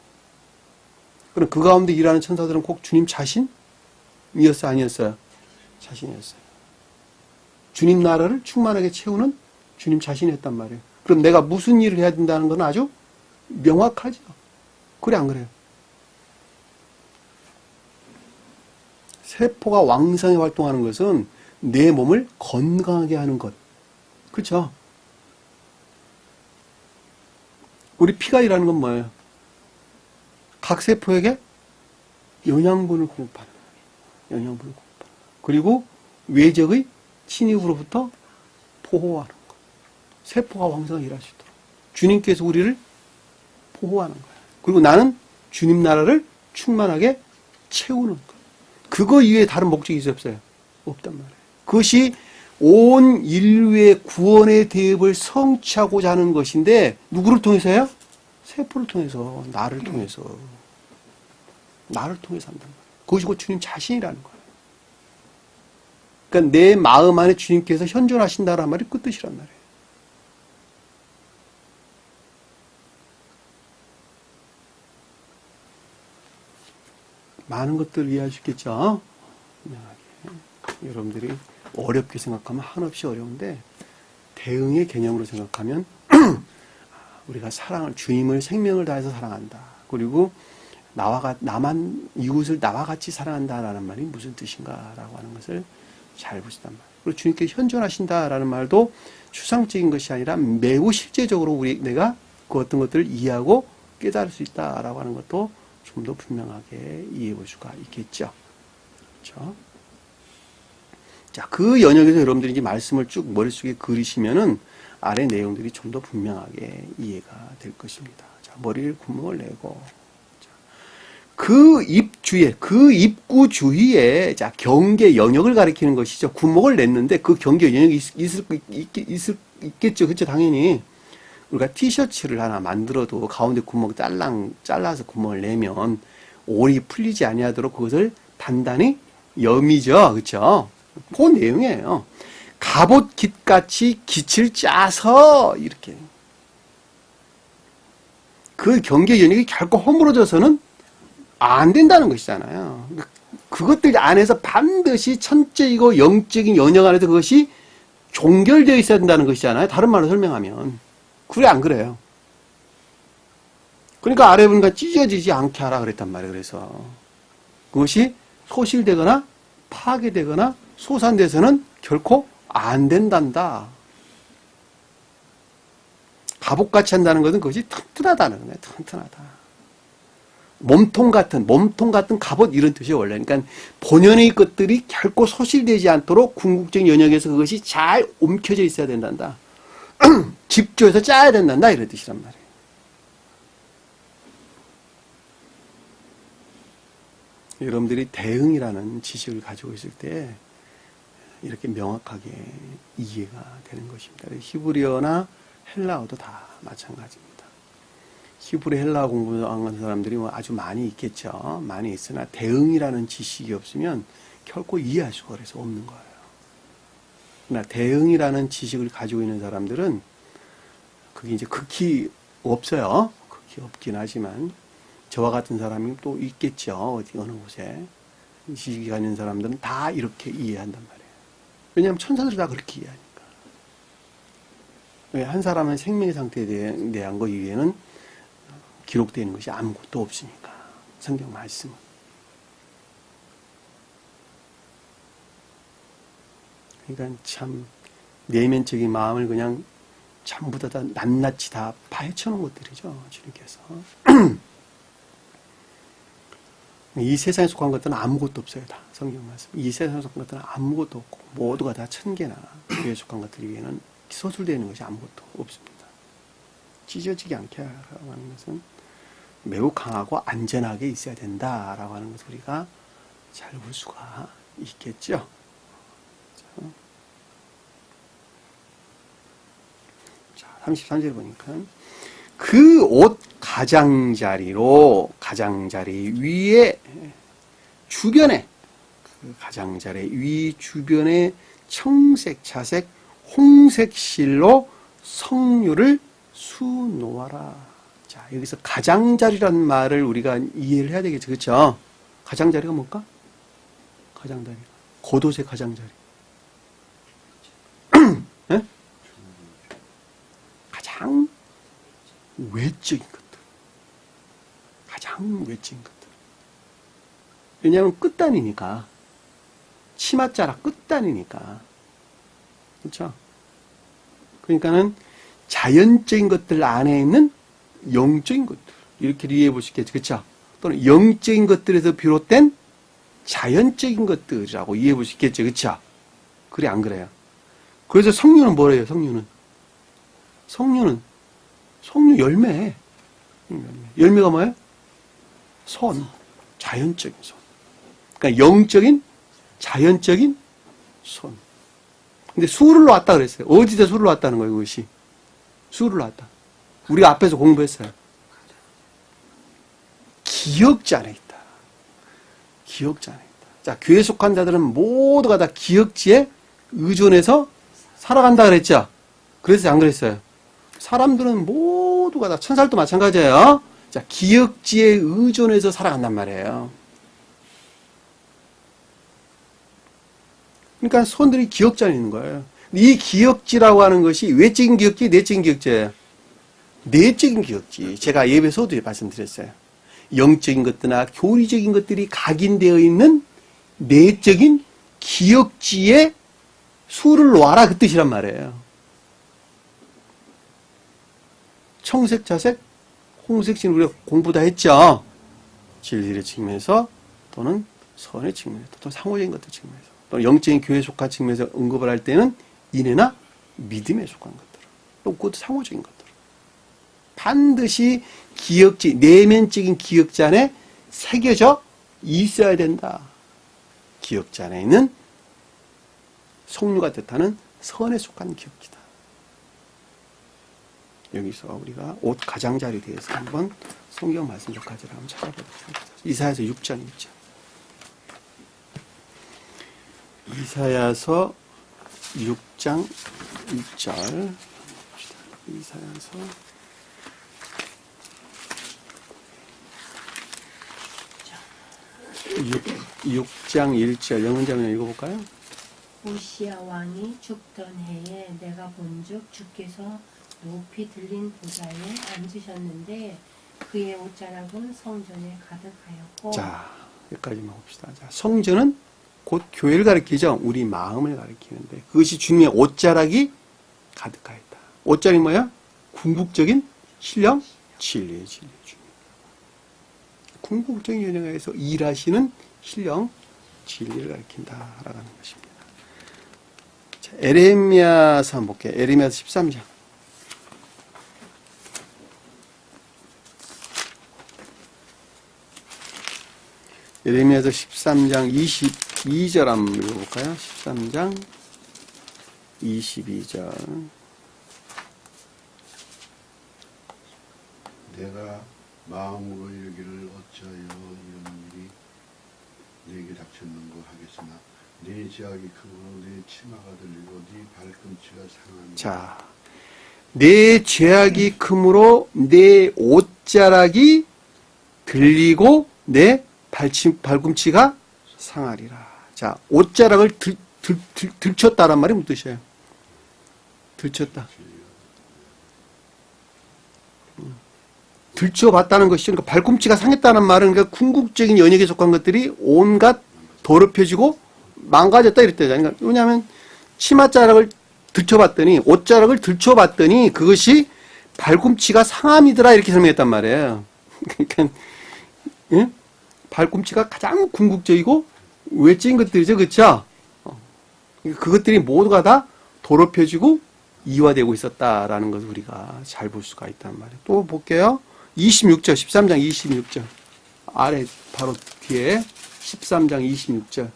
그럼 그 가운데 일하는 천사들은 꼭 주님 자신이었어요, 아니었어요? 자신이었어요. 주님 나라를 충만하게 채우는 주님 자신이었단 말이에요. 그럼 내가 무슨 일을 해야 된다는 건 아주 명확하죠. 그래, 안 그래요? 세포가 왕성히 활동하는 것은 내 몸을 건강하게 하는 것. 그렇죠? 우리 피가 일하는 건 뭐예요? 각 세포에게 영양분을 공급하는 거예요. 영양분을 공급하는 거예요. 그리고 외적의 침입으로부터 보호하는 거예요. 세포가 왕성하게 일할 수 있도록. 주님께서 우리를 보호하는 거예요. 그리고 나는 주님 나라를 충만하게 채우는 거예요. 그거 이외에 다른 목적이 있어요, 없어요? 없단 말이에요. 그것이 온 인류의 구원의 대업을 성취하고자 하는 것인데 누구를 통해서요? 세포를 통해서, 나를 통해서. 나를 통해서 한단 말이에요. 그것이 곧 주님 자신이라는 거예요. 그러니까 내 마음 안에 주님께서 현존하신다는 말이 그 뜻이란 말이에요. 많은 것들을 이해할 수 있겠죠? 여러분들이 어렵게 생각하면 한없이 어려운데 대응의 개념으로 생각하면 우리가 주님을 생명을 다해서 사랑한다. 그리고 나만 이웃을 나와 같이 사랑한다라는 말이 무슨 뜻인가라고 하는 것을 잘 보시단 말이에요. 그리고 주님께 현존하신다라는 말도 추상적인 것이 아니라 매우 실제적으로 내가 그 어떤 것들을 이해하고 깨달을 수 있다라고 하는 것도 좀 더 분명하게 이해해 볼 수가 있겠죠. 그렇죠? 자, 그 연역에서 여러분들이 이제 말씀을 쭉 머릿속에 그리시면은 아래 내용들이 좀 더 분명하게 이해가 될 것입니다. 자, 머리를 구멍을 내고, 자, 그 입구 주위에, 자, 경계 영역을 가리키는 것이죠. 구멍을 냈는데 그 경계 영역이 있겠죠. 그렇죠. 당연히. 우리가 티셔츠를 하나 만들어도 가운데 구멍 잘라서 구멍을 내면 올이 풀리지 아니하도록 그것을 단단히 여미죠. 그렇죠? 그 내용이에요. 갑옷 깃같이 깃을 짜서 이렇게 그 경계 연역이 결코 허물어져서는 안 된다는 것이잖아요. 그것들 안에서 반드시 천재이고 영적인 연역 안에서 그것이 종결되어 있어야 된다는 것이잖아요. 다른 말로 설명하면. 그래 안 그래요? 그러니까 아래 보니까 찢어지지 않게 하라 그랬단 말이에요. 그래서 그것이 소실되거나 파괴되거나 소산돼서는 결코 안 된단다. 갑옷같이 한다는 것은 그것이 튼튼하다는 거예요. 튼튼하다. 몸통 같은 갑옷 이런 뜻이에요. 원래. 그러니까 본연의 것들이 결코 소실되지 않도록 궁극적 연역에서 그것이 잘 옮겨져 있어야 된단다. 집중해서 짜야 된단다. 이런 뜻이란 말이에요. 여러분들이 대응이라는 지식을 가지고 있을 때 이렇게 명확하게 이해가 되는 것입니다. 히브리어나 헬라어도 다 마찬가지입니다. 히브리 헬라어 공부하는 사람들이 뭐 아주 많이 있겠죠. 많이 있으나 대응이라는 지식이 없으면 결코 이해할 수가 그래서 없는 거예요. 그러나 대응이라는 지식을 가지고 있는 사람들은 그게 이제 극히 없어요. 극히 없긴 하지만 저와 같은 사람이 또 있겠죠. 어디 어느 곳에 지식이 가진 사람들은 다 이렇게 이해한단 말이에요. 왜냐하면 천사들이 다 그렇게 이해하니까. 한 사람의 생명의 상태에 대한 것 이외에는 기록되어 있는 것이 아무것도 없으니까. 성경 말씀은. 그러니까 참 내면적인 마음을 그냥 전부 다 낱낱이 다 파헤쳐 놓은 것들이죠. 주님께서. 이 세상에 속한 것들은 아무것도 없어요. 다 성경 말씀. 이 세상에 속한 것들은 아무것도 없고 모두가 다 천개나 교회에 속한 것들 위에는 소술되어 있는 것이 아무것도 없습니다. 찢어지지 않게 하라고 하는 것은 매우 강하고 안전하게 있어야 된다라고 하는 것을 우리가 잘 볼 수가 있겠죠. 자, 33절 보니까 그 옷 가장자리 위에 주변에 그 가장자리 위 주변에 청색, 자색, 홍색 실로 성류를 수놓아라. 자, 여기서 가장자리라는 말을 우리가 이해를 해야 되겠죠. 그렇죠? 가장자리가 뭘까? 가장자리. 겉옷의 가장자리. 네? 가장 외적인 것들. 가장 외적인 것들. 왜냐하면 끝단이니까. 치맛자락 끝단이니까. 그렇죠? 그러니까는 자연적인 것들 안에 있는 영적인 것들. 이렇게 이해해 볼 수 있겠죠. 그렇죠? 또는 영적인 것들에서 비롯된 자연적인 것들이라고 이해해 볼 수 있겠죠. 그렇죠? 그래 안 그래요? 그래서 성류는 뭐래요? 성류 열매. 열매가 뭐예요? 손. 자연적인 손. 그러니까 영적인 자연적인 손. 근데 수를 놓았다 그랬어요. 어디서 수를 놓았다는 거예요, 그것이? 수를 놓았다. 우리가 앞에서 공부했어요. 기억지 안에 있다. 기억지 안에 있다. 자, 교회 속한 자들은 모두가 다 기억지에 의존해서 살아간다 그랬죠? 그래서 안 그랬어요? 사람들은 모두가 다 천사들도 마찬가지예요. 자, 기억지에 의존해서 살아간단 말이에요. 그러니까 손들이 기억지 안에 있는 거예요. 이 기억지라고 하는 것이 외적인 기억지, 내적인 기억지예요. 내적인 기억지. 제가 예배소도 말씀드렸어요. 영적인 것들이나 교리적인 것들이 각인되어 있는 내적인 기억지에 수를 놓아라 그 뜻이란 말이에요. 청색, 자색, 홍색, 진 우리가 공부 다 했죠. 진리의 측면에서 또는 선의 측면에서 또 상호적인 것들 측면에서 또 영적인 교회에 속한 측면에서 언급을 할 때는 인애나 믿음에 속한 것들 또 그것도 상호적인 것들 반드시 기억지, 내면적인 기억지 안에 새겨져 있어야 된다. 기억지 안에 있는 성류가 뜻하는 선에 속한 기억지다. 여기서 우리가 옷 가장자리에 대해서 한번 성경 말씀 몇 가지를 한번 찾아보도록 하겠습니다. 이사야서 6장 1절. 이사야서 6장 1절. 이사야서 6장 1절 영문자면 읽어볼까요? 우시야 왕이 죽던 해에 내가 본즉 주께서 높이 들린 보좌에 앉으셨는데 그의 옷자락은 성전에 가득하였고. 자, 여기까지만 봅시다. 자, 성전은 곧 교회를 가리키죠. 우리 마음을 가리키는데 그것이 중요해. 옷자락이 가득하였다. 옷자락이 뭐야? 궁극적인 신령, 진리의 중요. 궁극적인 연영에서 일하시는 신령, 진리를 가리킨다라고 하는 것입니다. 자, 에레미야서 한번 볼게요. 에레미야서 13장. 에레미야서 13장 22절 한번 읽어볼까요? 13장 22절. 내가 마음으로 여기를 어찌하여 이런 일이 내게 닥쳤는고 하겠으나 네 제약이 크고 네 치마가 들리고 네 발꿈치가 상하니. 자, 내 죄악이 크므로 내 옷자락이 들리고 내 발꿈치가 상하리라. 자, 옷자락을 들쳤다란 말이 무슨 뜻이에요? 들쳤다. 들춰봤다는 것이죠. 그러니까 발꿈치가 상했다는 말은 그러니까 궁극적인 연역에 속한 것들이 온갖 더럽혀지고 망가졌다 이랬대요. 그러니까 왜냐하면 치맛자락을 들춰봤더니 옷자락을 들춰봤더니 그것이 발꿈치가 상함이더라 이렇게 설명했단 말이에요. 그러니까 예? 발꿈치가 가장 궁극적이고 외적인 것들이죠, 그렇죠? 그것들이 모두가 다 더럽혀지고 이화되고 있었다라는 것을 우리가 잘 볼 수가 있단 말이에요. 또 볼게요. 26절, 13장 26절. 아래 바로 뒤에 13장 26절.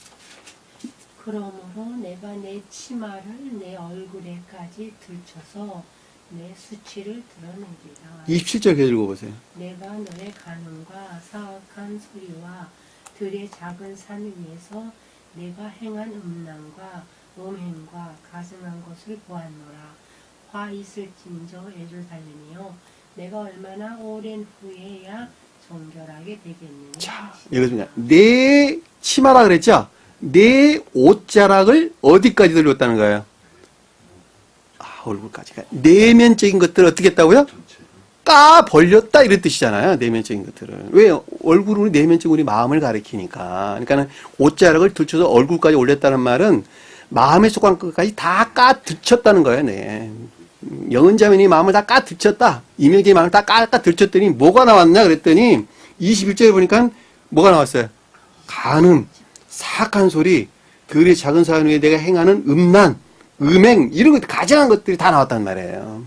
그러므로 내가 내 치마를 내 얼굴에까지 들쳐서 내 수치를 드러내리라. 27절 계속 읽어보세요. 내가 너의 간음과 사악한 소리와 들의 작은 산 위에서 내가 행한 음란과 음행과 가증한 것을 보았노라. 화 있을진저 애를 달리며 내가 얼마나 오랜 후에야 정결하게 되겠느냐. 자, 이것입니다. 내 치마라 그랬죠? 내 옷자락을 어디까지 들렸다는 거예요? 얼굴까지. 내면적인 것들을 어떻게 했다고요? 까 벌렸다 이런 뜻이잖아요. 내면적인 것들을. 왜? 얼굴은 내면적으로 우리 마음을 가리키니까. 그러니까는 옷자락을 들쳐서 얼굴까지 올렸다는 말은 마음에 속한 것까지 다 까 들쳤다는 거예요. 네. 영은자매니 마음을 다 까 들쳤다. 이명재의 마음을 다 까 들쳤더니 뭐가 나왔냐 그랬더니 21절에 보니까 뭐가 나왔어요? 간음, 사악한 소리, 들의 작은 사연 위에 내가 행하는 음란, 음행, 이런 것, 가증한 것들이 다 나왔단 말이에요.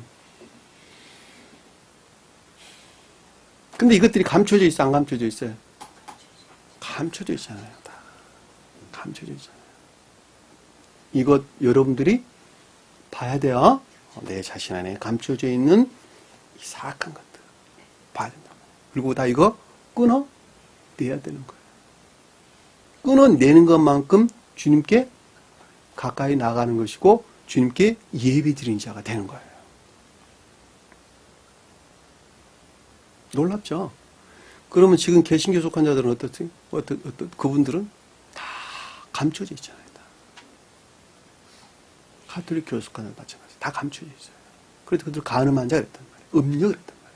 근데 이것들이 감춰져 있어, 안 감춰져 있어요? 감춰져 있잖아요, 다. 감춰져 있잖아요. 이것 여러분들이 봐야 돼요. 내 자신 안에 감춰져 있는 이 사악한 것들. 봐야 된다. 그리고 다 이거 끊어내야 되는 거예요. 끊어내는 것만큼 주님께 가까이 나가는 것이고 주님께 예배 드리는 자가 되는 거예요. 놀랍죠? 그러면 지금 개신교 속한 자들은 어떻지? 그분들은 다 감춰져 있잖아요. 다. 가톨릭 교회 속한 자들 마찬가지. 다 감춰져 있어요. 그래도 그들 간음한 자가 그랬단 말이에요. 음녀 그랬단 말이에요.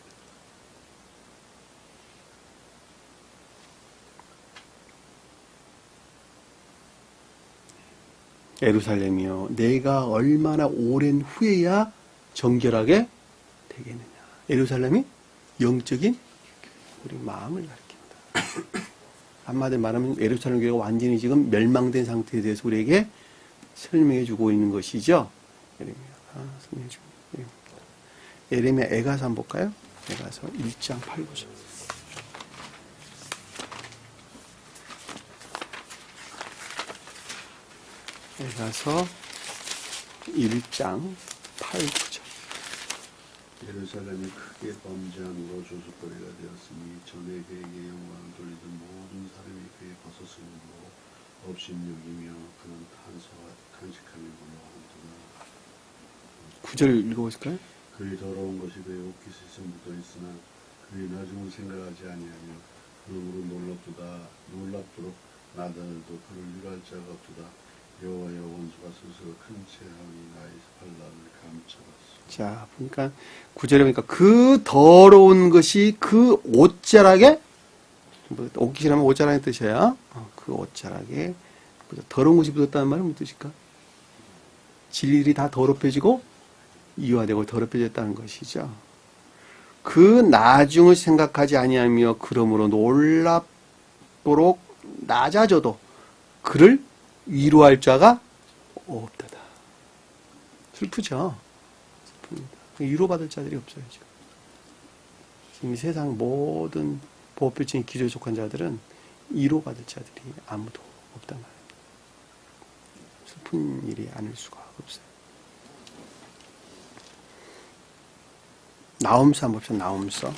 예루살렘이여, 내가 얼마나 오랜 후에야 정결하게 되겠느냐. 예루살렘이 영적인 우리 마음을 가리킵니다. 한마디로 말하면 예루살렘 교회가 완전히 지금 멸망된 상태에 대해서 우리에게 설명해 주고 있는 것이죠. 예레미야가 설명해 주고 있는 예레미야 에가서 한번 볼까요? 에가서 1장 8, 9절. 에가서 1장 8, 9절. 예루살렘이 크게 범죄함으로 조속거리가 되었으니 전에 그에게 영광을 돌리던 모든 사람이 그의 벗었으므로 업신여기며 그는 탄식하는구나 한도다. 9절 읽어보실까요? 그의 더러운 것이 그의 옷깃에 묻어 있으나 그의 나중을 생각하지 아니하며 그러므로 놀랍도록 나더러도 그를 위로할 자가 없도다. 여호와의 원수가 스스로 큰 재앙이 나의 반란을 감춰갔어. 자, 보니까 9절에 보니까 그 더러운 것이 그 옷자락에, 옷깃이라면 옷자락의 뜻이에요. 그 옷자락에 더러운 것이 묻었다는 말은 무슨 뜻일까? 진리들이 다 더럽혀지고 이화되고 더럽혀졌다는 것이죠. 그 나중을 생각하지 아니하며 그러므로 놀랍도록 낮아져도 그를 위로할 자가 없다다. 슬프죠? 슬픕니다. 위로받을 자들이 없어요, 지금. 지금 이 세상 모든 보호표층의 기조에 속한 자들은 위로받을 자들이 아무도 없단 말이에요. 슬픈 일이 아닐 수가 없어요. 나홈서 한번 봅시다. 나홈서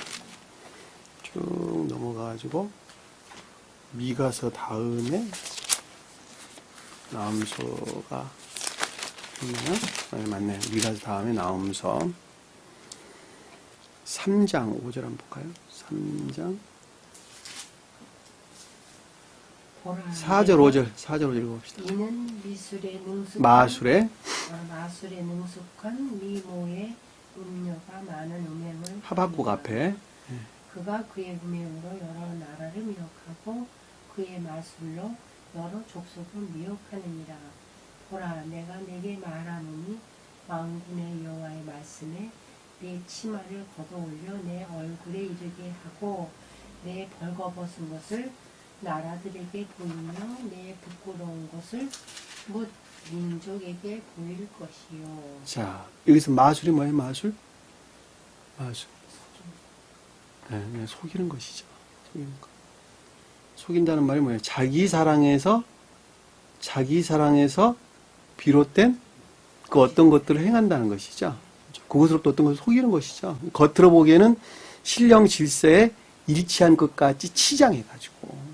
쭉 넘어가가지고 미가서 다음에 나홈서가 있나요? 맞네요. 미가서 다음에 나홈서 3장 5절 한번 볼까요? 3장 4절 5절 읽어봅시다. 이는 마술에 능숙한 미모의 음녀가 많은 음행을 하박국 앞에 그가 그의 음행으로 여러 나라를 미혹하고 그의 마술로 여러 족속을 미혹하느니라. 보라, 내가 내게 말하노니 왕군의 여호와의 말씀에 내 치마를 걷어올려 내 얼굴에 이르게 하고 내 벌거벗은 것을 나라들에게 보이며 내 부끄러운 것을 뭇 민족에게 보일 것이요. 자, 여기서 마술이 뭐예요? 마술? 네, 속이는 것이죠. 속이는 것. 속인다는 말이 뭐예요? 자기 사랑에서 비롯된 그 어떤 것들을 행한다는 것이죠. 그것으로부터 어떤 것을 속이는 것이죠. 겉으로 보기에는 신령 질서에 일치한 것 같이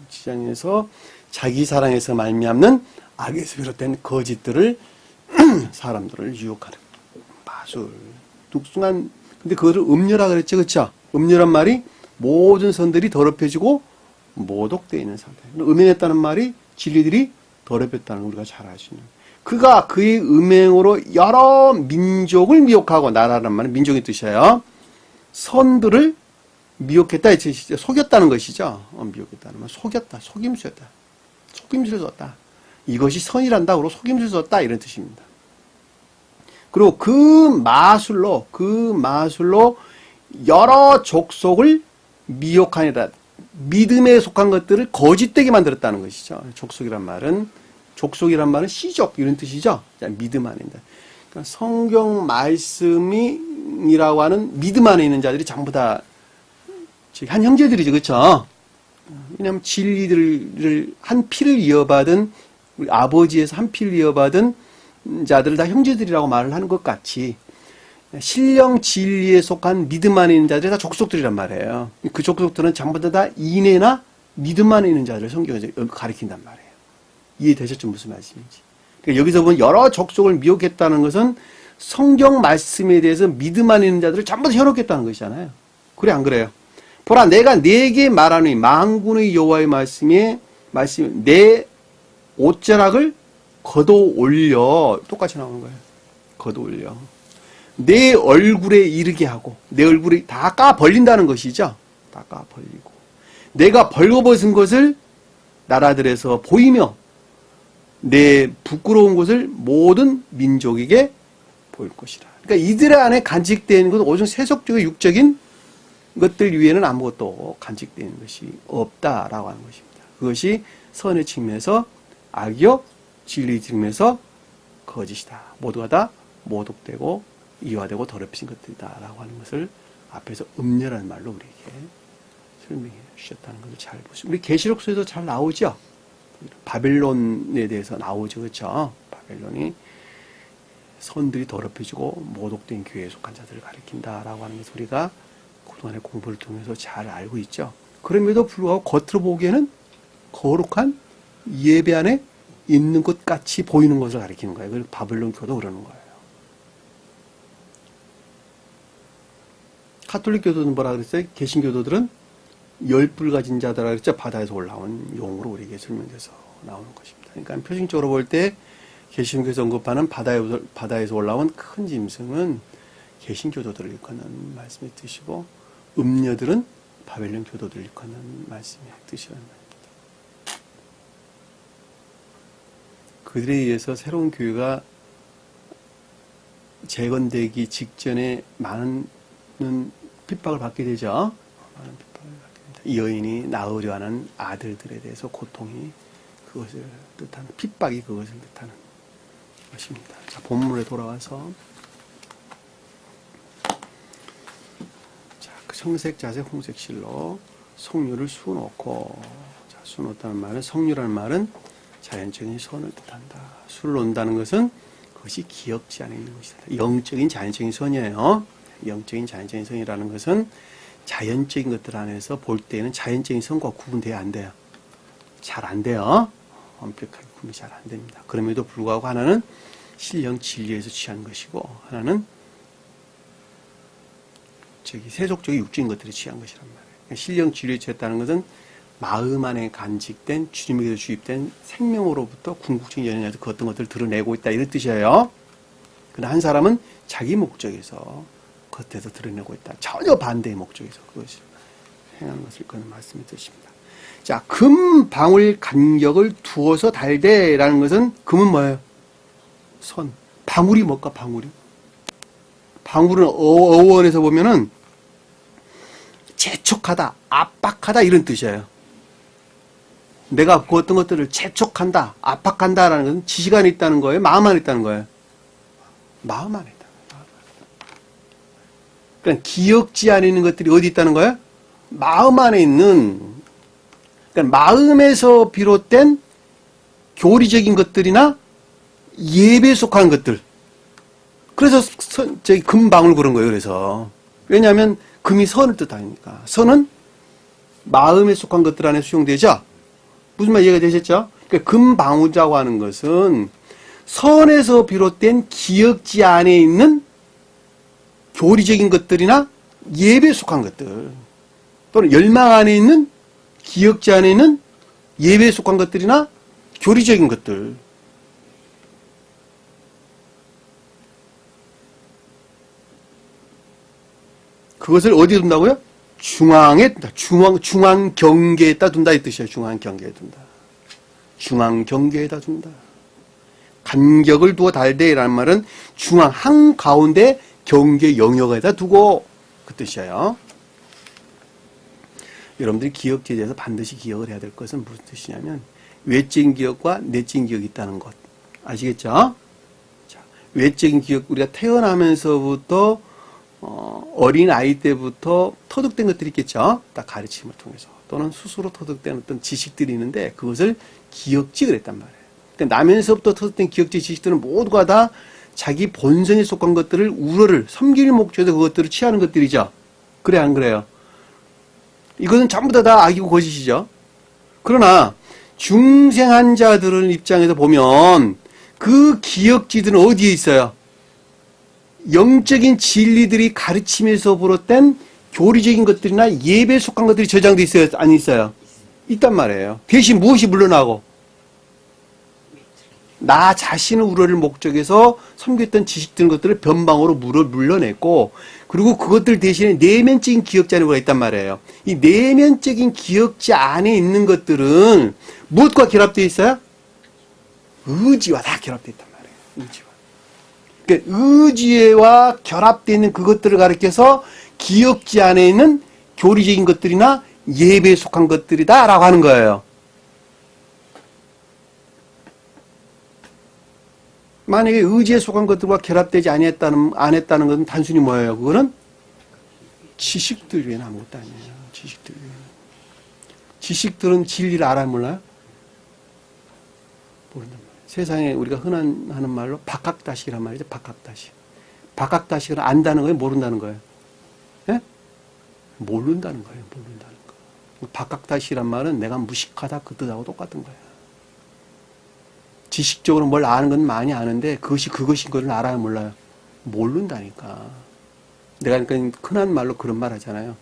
치장해서 자기 사랑에서 말미암는 악에서 비롯된 거짓들을 사람들을 유혹하는 마술. 순간 근데 그거를 음녀라 그랬죠, 그렇죠? 음녀란 말이 모든 선들이 더럽혀지고 모독되어 있는 상태. 음행했다는 말이 진리들이 더럽혔다는 걸 우리가 잘 아시는. 그가 그의 음행으로 여러 민족을 미혹하고 나라란 말은 민족의 뜻이에요. 선들을 미혹했다, 속였다는 것이죠. 미혹했다는 말, 속였다, 속임수였다, 속임수를 썼다. 이것이 선이란다, 그러고 속임수를 썼다 이런 뜻입니다. 그리고 그 마술로 여러 족속을 미혹하니라. 믿음에 속한 것들을 거짓되게 만들었다는 것이죠. 족속이란 말은 시족 이런 뜻이죠. 믿음 안에 있는. 그러니까 성경 말씀이라고 하는 믿음 안에 있는 자들이 전부 다 한 형제들이죠, 그렇죠? 왜냐하면 진리들을 한 피를 이어받은 우리 아버지에서 한 피를 이어받은 자들을 다 형제들이라고 말을 하는 것 같이 신령 진리에 속한 믿음 안에 있는 자들이 다 족속들이란 말이에요. 그 족속들은 전부 다 인애나 믿음 안에 있는 자들을 성경에서 가리킨단 말이에요. 이해되셨죠? 무슨 말씀인지. 그러니까 여기서 보면 여러 족속을 미혹했다는 것은 성경 말씀에 대해서 믿음 안에 있는 자들을 전부 다 현혹했다는 것이잖아요. 그래 안 그래요? 보라 내가 네게 말하노니 만군의 여호와의 말씀이 내 옷자락을 걷어 올려 똑같이 나오는 거예요. 걷어 올려. 내 얼굴에 이르게 하고 내 얼굴이 다 까 벌린다는 것이죠. 다 까 벌리고 내가 벌거벗은 것을 나라들에서 보이며 내 부끄러운 것을 모든 민족에게 보일 것이라. 그러니까 이들의 안에 간직되어 있는 것은 오직 세속적인 육적인 것들 위에는 아무것도 간직되어 있는 것이 없다라고 하는 것입니다. 그것이 선의 측면에서 악이요 진리의 측면에서 거짓이다. 모두가 다 모독되고 이화되고 더럽힌 것들이다라고 하는 것을 앞에서 음녀라는 말로 우리에게 설명해 주셨다는 것을 잘 보시고 우리 계시록서에도 잘 나오죠. 바벨론에 대해서 나오죠, 그렇죠? 바벨론이 선들이 더럽혀지고 모독된 교회에 속한 자들을 가리킨다라고 하는 것을 우리가 그동안의 공부를 통해서 잘 알고 있죠. 그럼에도 불구하고 겉으로 보기에는 거룩한 예배 안에 있는 것 같이 보이는 것을 가리키는 거예요. 그걸 바벨론 교도 그러는 거예요. 카톨릭 교도는 뭐라 그랬어요? 개신교도들은 열불 가진 자들이라 그랬죠. 바다에서 올라온 용으로 우리에게 설명돼서 나오는 것입니다. 그러니까 표징적으로 볼 때 개신교에서 언급하는 바다에서 올라온 큰 짐승은 개신교도들을 일컫는 말씀의 뜻이고 음녀들은 바벨론 교도들을 일컫는 말씀의 뜻이라는 말입니다. 그들에 의해서 새로운 교회가 재건되기 직전에 많은 핍박을 받게 되죠. 많은 핍박을 받게 됩니다. 이 여인이 낳으려 하는 아들들에 대해서 고통이 그것을 뜻하는 핍박이 그것을 뜻하는 것입니다. 자, 본문에 돌아와서 자, 그 청색, 자색, 홍색 실로 성류를 수놓고 자, 수놓다는 말은 성류라는 말은 자연적인 선을 뜻한다. 술을 놓는다는 것은 그것이 기억지 안에 있는 것이다. 영적인 자연적인 선이에요. 영적인 자연적인 선이라는 것은 자연적인 것들 안에서 볼 때는 자연적인 선과 구분돼야 안 돼요. 잘 안 돼요. 엄격하게 구분이 잘 안 됩니다. 그럼에도 불구하고 하나는 신령 진리에서 취한 것이고 하나는 세속적인 육적인 것들이 취한 것이란 말이에요. 신령 진리에 취했다는 것은 마음 안에 간직된 주님에게서 주입된 생명으로부터 궁극적인 연연에서 그 어떤 것들을 드러내고 있다 이런 뜻이에요. 그러나 한 사람은 자기 목적에서 겉에서 드러내고 있다. 전혀 반대의 목적에서 그것을 행하는 것을 그는 말씀의 뜻입니다. 자, 금 방울 간격을 두어서 달되라는 것은 금은 뭐예요? 선. 방울이 뭘까? 방울이. 방울은 어원에서 보면은 재촉하다, 압박하다 이런 뜻이에요. 내가 그 어떤 것들을 재촉한다, 압박한다라는 것은 지식 안에 있다는 거예요? 마음 안에 있다는 거예요? 마음 안에 있다. 그러니까 기억지 안에 있는 것들이 어디 있다는 거예요? 마음 안에 있는, 그러니까 마음에서 비롯된 교리적인 것들이나 예배에 속한 것들. 그래서 금방울 그런 거예요. 그래서 왜냐하면 금이 선을 뜻하니까. 선은 마음에 속한 것들 안에 수용되죠. 무슨 말 이해가 되셨죠? 그러니까 금방울이라고 하는 것은 선에서 비롯된 기억지 안에 있는 교리적인 것들이나 예배에 속한 것들 또는 열망 안에 있는 기억지 안에 있는 예배에 속한 것들이나 교리적인 것들. 그것을 어디에 둔다고요? 중앙에 둔다. 중앙 경계에다 둔다 이 뜻이에요. 중앙 경계에 둔다. 중앙 경계에다 둔다. 간격을 두어 달되라는 말은 중앙 한가운데 경계 영역에다 두고 그 뜻이에요. 여러분들이 기억지에 대해서 반드시 기억을 해야 될 것은 무슨 뜻이냐면 외적인 기억과 내적인 기억이 있다는 것. 아시겠죠? 자, 외적인 기억, 우리가 태어나면서부터 어린 아이 때부터 터득된 것들이 있겠죠? 딱 가르침을 통해서. 또는 스스로 터득된 어떤 지식들이 있는데 그것을 기억지 그랬단 말이에요. 그러니까 나면서부터 터득된 기억지 지식들은 모두가 다 자기 본성에 속한 것들을 우러를 섬길 목적에서 그것들을 취하는 것들이죠. 그래 안 그래요? 이것은 전부 다 악이고 거짓이죠. 그러나 중생한 자들의 입장에서 보면 그 기억지들은 어디에 있어요? 영적인 진리들이 가르침에서 비롯된 교리적인 것들이나 예배에 속한 것들이 저장되어 있어요? 안 있어요? 있단 말이에요. 대신 무엇이 물러나고? 나 자신을 우러를 목적에서 섬겼던 지식들 것들을 변방으로 물러냈고, 그리고 그것들 대신에 내면적인 기억지 안에 있단 말이에요. 이 내면적인 기억지 안에 있는 것들은 무엇과 결합되어 있어요? 의지와 다 결합되어 있단 말이에요. 의지와. 그러니까 의지와 결합되어 있는 그것들을 가리켜서 기억지 안에 있는 교리적인 것들이나 예배에 속한 것들이다라고 하는 거예요. 만약에 의지에 속한 것들과 결합되지 안 했다는 것은 단순히 뭐예요? 그거는 지식들 외에는 아무것도 아니에요. 지식들 외에는. 지식들은 진리를 알아요, 몰라요? 모른단 말이에요. 세상에 우리가 흔한 하는 말로 박학다식이란 말이죠. 박학다식. 박학다식은 안다는 거예요? 모른다는 거예요? 예? 모른다는 거예요. 모른다는 거. 박학다식이란 말은 내가 무식하다 그 뜻하고 똑같은 거예요. 지식적으로 뭘 아는 건 많이 아는데 그것인 걸 알아요, 몰라요? 모른다니까. 내가 그러니까 흔한 말로 그런 말 하잖아요.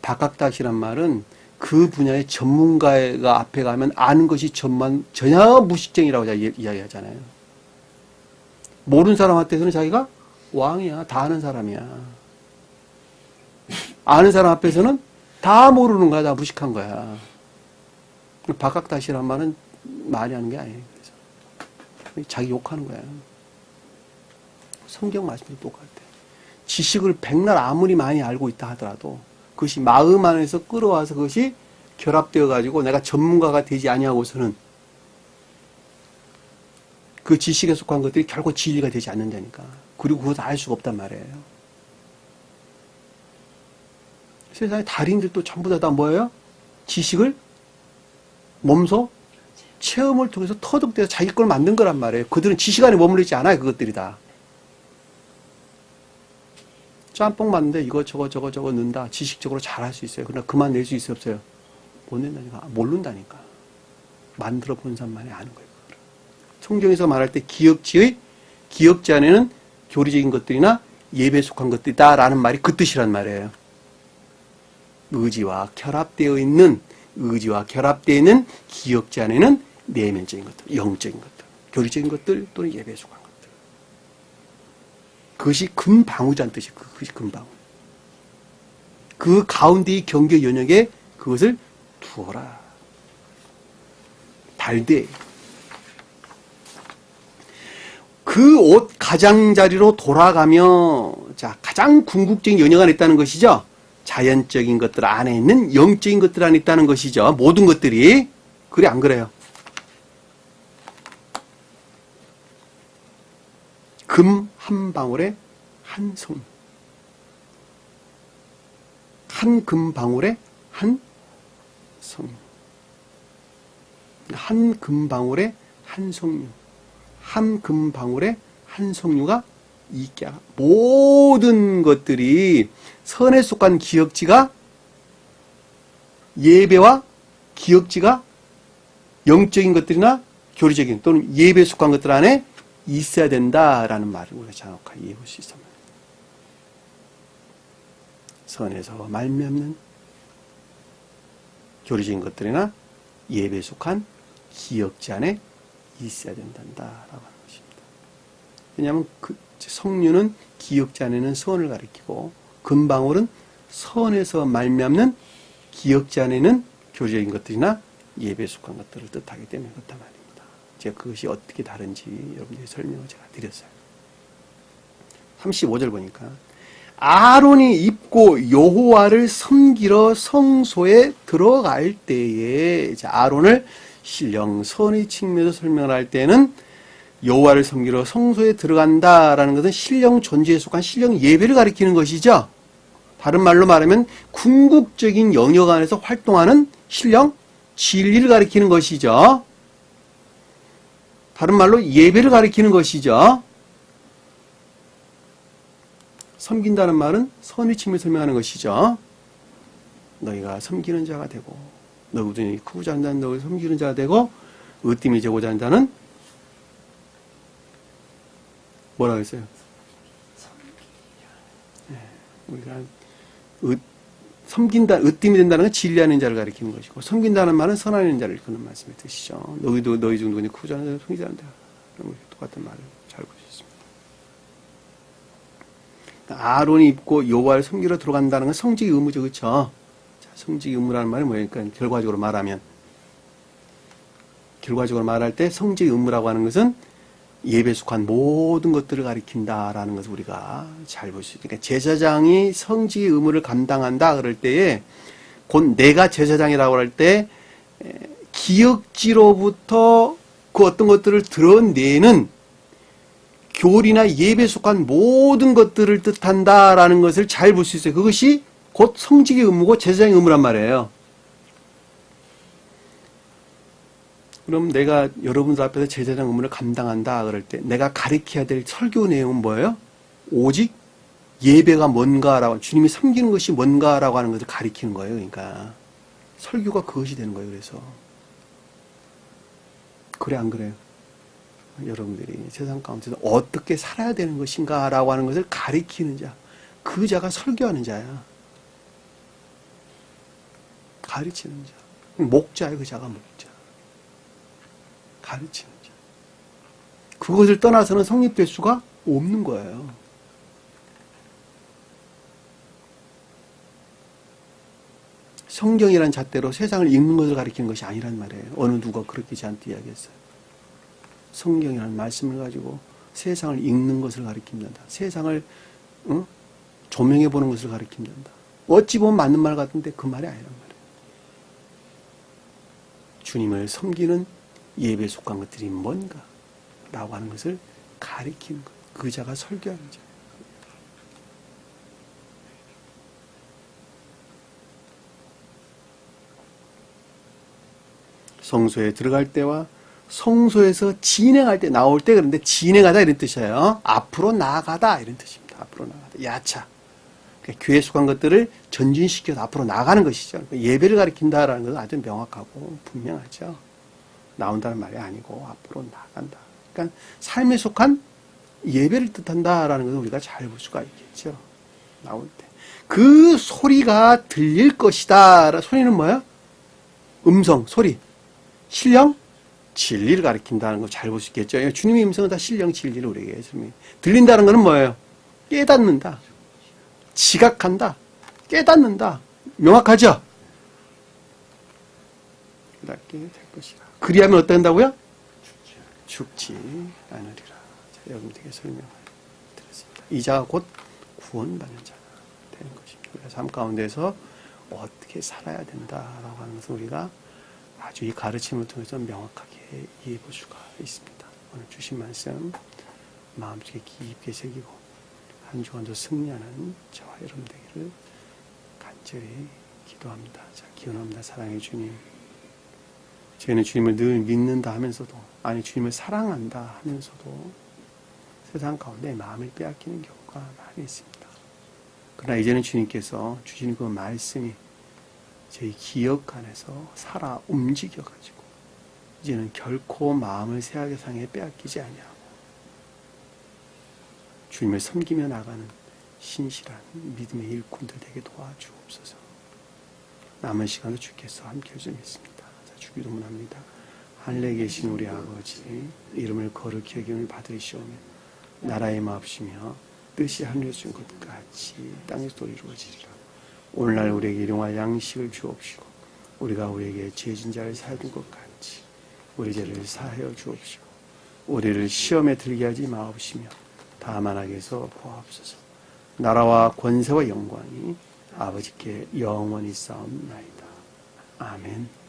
박학다식이란 말은 그 분야의 전문가가 앞에 가면 아는 것이 전혀 무식쟁이라고 이야기하잖아요. 모르는 사람한테서는 자기가 왕이야. 다 아는 사람이야. 아는 사람 앞에서는 다 모르는 거야. 다 무식한 거야. 박학다식이란 말은 말이 하는 게 아니에요. 그래서 자기 욕하는 거야. 성경 말씀도 똑같아. 지식을 백날 아무리 많이 알고 있다 하더라도 그것이 마음 안에서 끌어와서 그것이 결합되어 가지고 내가 전문가가 되지 아니하고서는 그 지식에 속한 것들이 결국 진리가 되지 않는다니까. 그리고 그것도 알 수가 없단 말이에요. 세상에 달인들도 전부 다 뭐예요? 지식을 몸소 체험을 통해서 터득돼서 자기 걸 만든 거란 말이에요. 그들은 지식 안에 머물러 있지 않아요. 그것들이 다. 짬뽕 만드는데 이거 저거 넣는다. 지식적으로 잘 할 수 있어요. 그러나 그만 낼 수 있어요? 없어요? 못 낸다니까. 모른다니까. 만들어 본 사람만이 아는 거예요. 그거를. 성경에서 말할 때 기억지 안에는 교리적인 것들이나 예배에 속한 것들이다라는 말이 그 뜻이란 말이에요. 의지와 결합되어 있는 기억지 안에는 내면적인 것들, 영적인 것들, 교리적인 것들 또는 예배에 속한 것들. 그것이 금방울이라는 뜻이에요. 그것이 금방울. 그 가운데의 경계 연역에 그것을 두어라. 달되 그 옷 가장자리로 돌아가며 자 가장 궁극적인 연역 안에 있다는 것이죠. 자연적인 것들 안에 있는 영적인 것들 안에 있다는 것이죠. 모든 것들이. 그래 안 그래요? 금 한 방울에 한 성류. 한 금 방울에 한 성류. 한 금 방울에 한 성류. 한 금 방울에 한 성류가 있게 모든 것들이 선에 속한 기억지가 예배와 기억지가 영적인 것들이나 교리적인 또는 예배에 속한 것들 안에 있어야 된다라는 말을 우리가 정확하게 이해할 수 있습니다. 선에서 말미암는 교리적인 것들이나 예배에 속한 기억지 안에 있어야 된다라고 하는 것입니다. 왜냐하면 그 성류는 기억지 안에는 선을 가리키고 금방울은 선에서 말미암는 기억지 안에는 교리적인 것들이나 예배에 속한 것들을 뜻하기 때문에 그렇단 말입니다. 제가 그것이 어떻게 다른지 여러분들이 설명을 제가 드렸어요. 35절 보니까 아론이 입고 여호와를 섬기러 성소에 들어갈 때에, 이제 아론을 신령 선의 측면에서 설명을 할 때는 여호와를 섬기러 성소에 들어간다라는 것은 신령 존재에 속한 신령 예배를 가리키는 것이죠. 다른 말로 말하면 궁극적인 영역 안에서 활동하는 신령 진리를 가리키는 것이죠. 다른 말로 예배를 가리키는 것이죠. 섬긴다는 말은 선의 측면을 설명하는 것이죠. 너희가 섬기는 자가 되고, 너희들이 크고자 한다는 너희 섬기는 자가 되고, 으뜸이 되고자 한다는 뭐라고 했어요? 우리가 섬긴다, 으뜸이 된다는 건 진리하는 자를 가리키는 것이고, 섬긴다는 말은 선하는 자를 그런 말씀의 뜻이죠. 너희도 너희 중 누구니 크고자 하는 자를 섬기지 않는다. 똑같은 말을 잘 볼 수 있습니다. 아론이 입고 여호와를 섬기러 들어간다는 건 성직의 의무죠, 그렇죠? 자, 성직의 의무라는 말이 뭐예요? 그러니까 결과적으로 말할 때 성직의 의무라고 하는 것은 예배에 속한 모든 것들을 가리킨다라는 것을 우리가 잘 볼 수 있어요. 그러니까 제사장이 성직의 의무를 감당한다 그럴 때에, 곧 내가 제사장이라고 할 때 기역지로부터 그 어떤 것들을 드러내는 교리나 예배에 속한 모든 것들을 뜻한다라는 것을 잘 볼 수 있어요. 그것이 곧 성직의 의무고 제사장의 의무란 말이에요. 그럼 내가 여러분들 앞에서 제사장 의무를 감당한다 그럴 때 내가 가르쳐야 될 설교 내용은 뭐예요? 오직 예배가 뭔가라고, 주님이 섬기는 것이 뭔가라고 하는 것을 가리키는 거예요. 그러니까 설교가 그것이 되는 거예요. 그래서 그래 안 그래요? 여러분들이 세상 가운데서 어떻게 살아야 되는 것인가라고 하는 것을 가리키는 자, 그 자가 설교하는 자야. 가르치는 자. 목자예요. 그 자가 목자. 가르치는 자. 그것을 떠나서는 성립될 수가 없는 거예요. 성경이라는 잣대로 세상을 읽는 것을 가리키는 것이 아니란 말이에요. 어느 누가 그렇게 저한테 이야기했어요. 성경이라는 말씀을 가지고 세상을 읽는 것을 가리킨단다. 세상을 조명해 보는 것을 가리킨단다. 어찌 보면 맞는 말 같은데 그 말이 아니란 말이에요. 주님을 섬기는 예배에 속한 것들이 뭔가 라고 하는 것을 가리키는 것. 그 자가 설교하는 자. 성소에 들어갈 때와 성소에서 진행할 때, 나올 때, 그런데 진행하다 이런 뜻이에요. 앞으로 나아가다 이런 뜻입니다. 앞으로 나아가다. 야차. 그러니까 교회에 속한 것들을 전진시켜서 앞으로 나가는 것이죠. 그러니까 예배를 가리킨다라는 것은 아주 명확하고 분명하죠. 나온다는 말이 아니고 앞으로 나간다. 그러니까 삶에 속한 예배를 뜻한다라는 것을 우리가 잘 볼 수가 있겠죠. 나올 때. 그 소리가 들릴 것이다. 소리는 뭐야? 음성, 소리. 신령, 진리를 가리킨다는 거 잘 볼 수 있겠죠. 주님의 음성은 다 신령, 진리를 우리에게 들린다는 것은 뭐예요? 깨닫는다. 지각한다. 깨닫는다. 명확하죠? 깨닫게 될 것이라. 그리하면 어떤다고요? 죽지 않으리라. 자, 여러분들에게 설명을 드렸습니다. 이 자가 곧 구원받는 자가 되는 것입니다. 우리가 삶 가운데서 어떻게 살아야 된다라고 하는 것을 우리가 아주 이 가르침을 통해서 명확하게 이해해 볼 수가 있습니다. 오늘 주신 말씀 마음속에 깊게 새기고 한 주간도 승리하는 저와 여러분 되기를 간절히 기도합니다. 자, 기원합니다. 사랑의 주님. 저희는 주님을 늘 믿는다 하면서도, 아니 주님을 사랑한다 하면서도 세상 가운데 마음을 빼앗기는 경우가 많이 있습니다. 그러나 이제는 주님께서 주신 그 말씀이 저희 기억 안에서 살아 움직여가지고 이제는 결코 마음을 새하게 상에 빼앗기지 아니하고 주님을 섬기며 나가는 신실한 믿음의 일꾼들 되게 도와주옵소서. 남은 시간도 주께서 함께 해주시면 믿습니다. 자, 주기도문합니다. 하늘에 계신 우리 아버지, 이름을 거룩히 여김을 받으시오며 나라의 마옵시며 뜻이 하늘에서 준 것 같이 땅에서도 이루어지리라. 오늘날 우리에게 일용할 양식을 주옵시고 우리가 우리에게 죄진 자를 사해준 것 같이 우리 죄를 사하여 주옵시고 우리를 시험에 들게 하지 마옵시며 다만 악에서 보옵소서. 나라와 권세와 영광이 아버지께 영원히 싸움나이다. 아멘.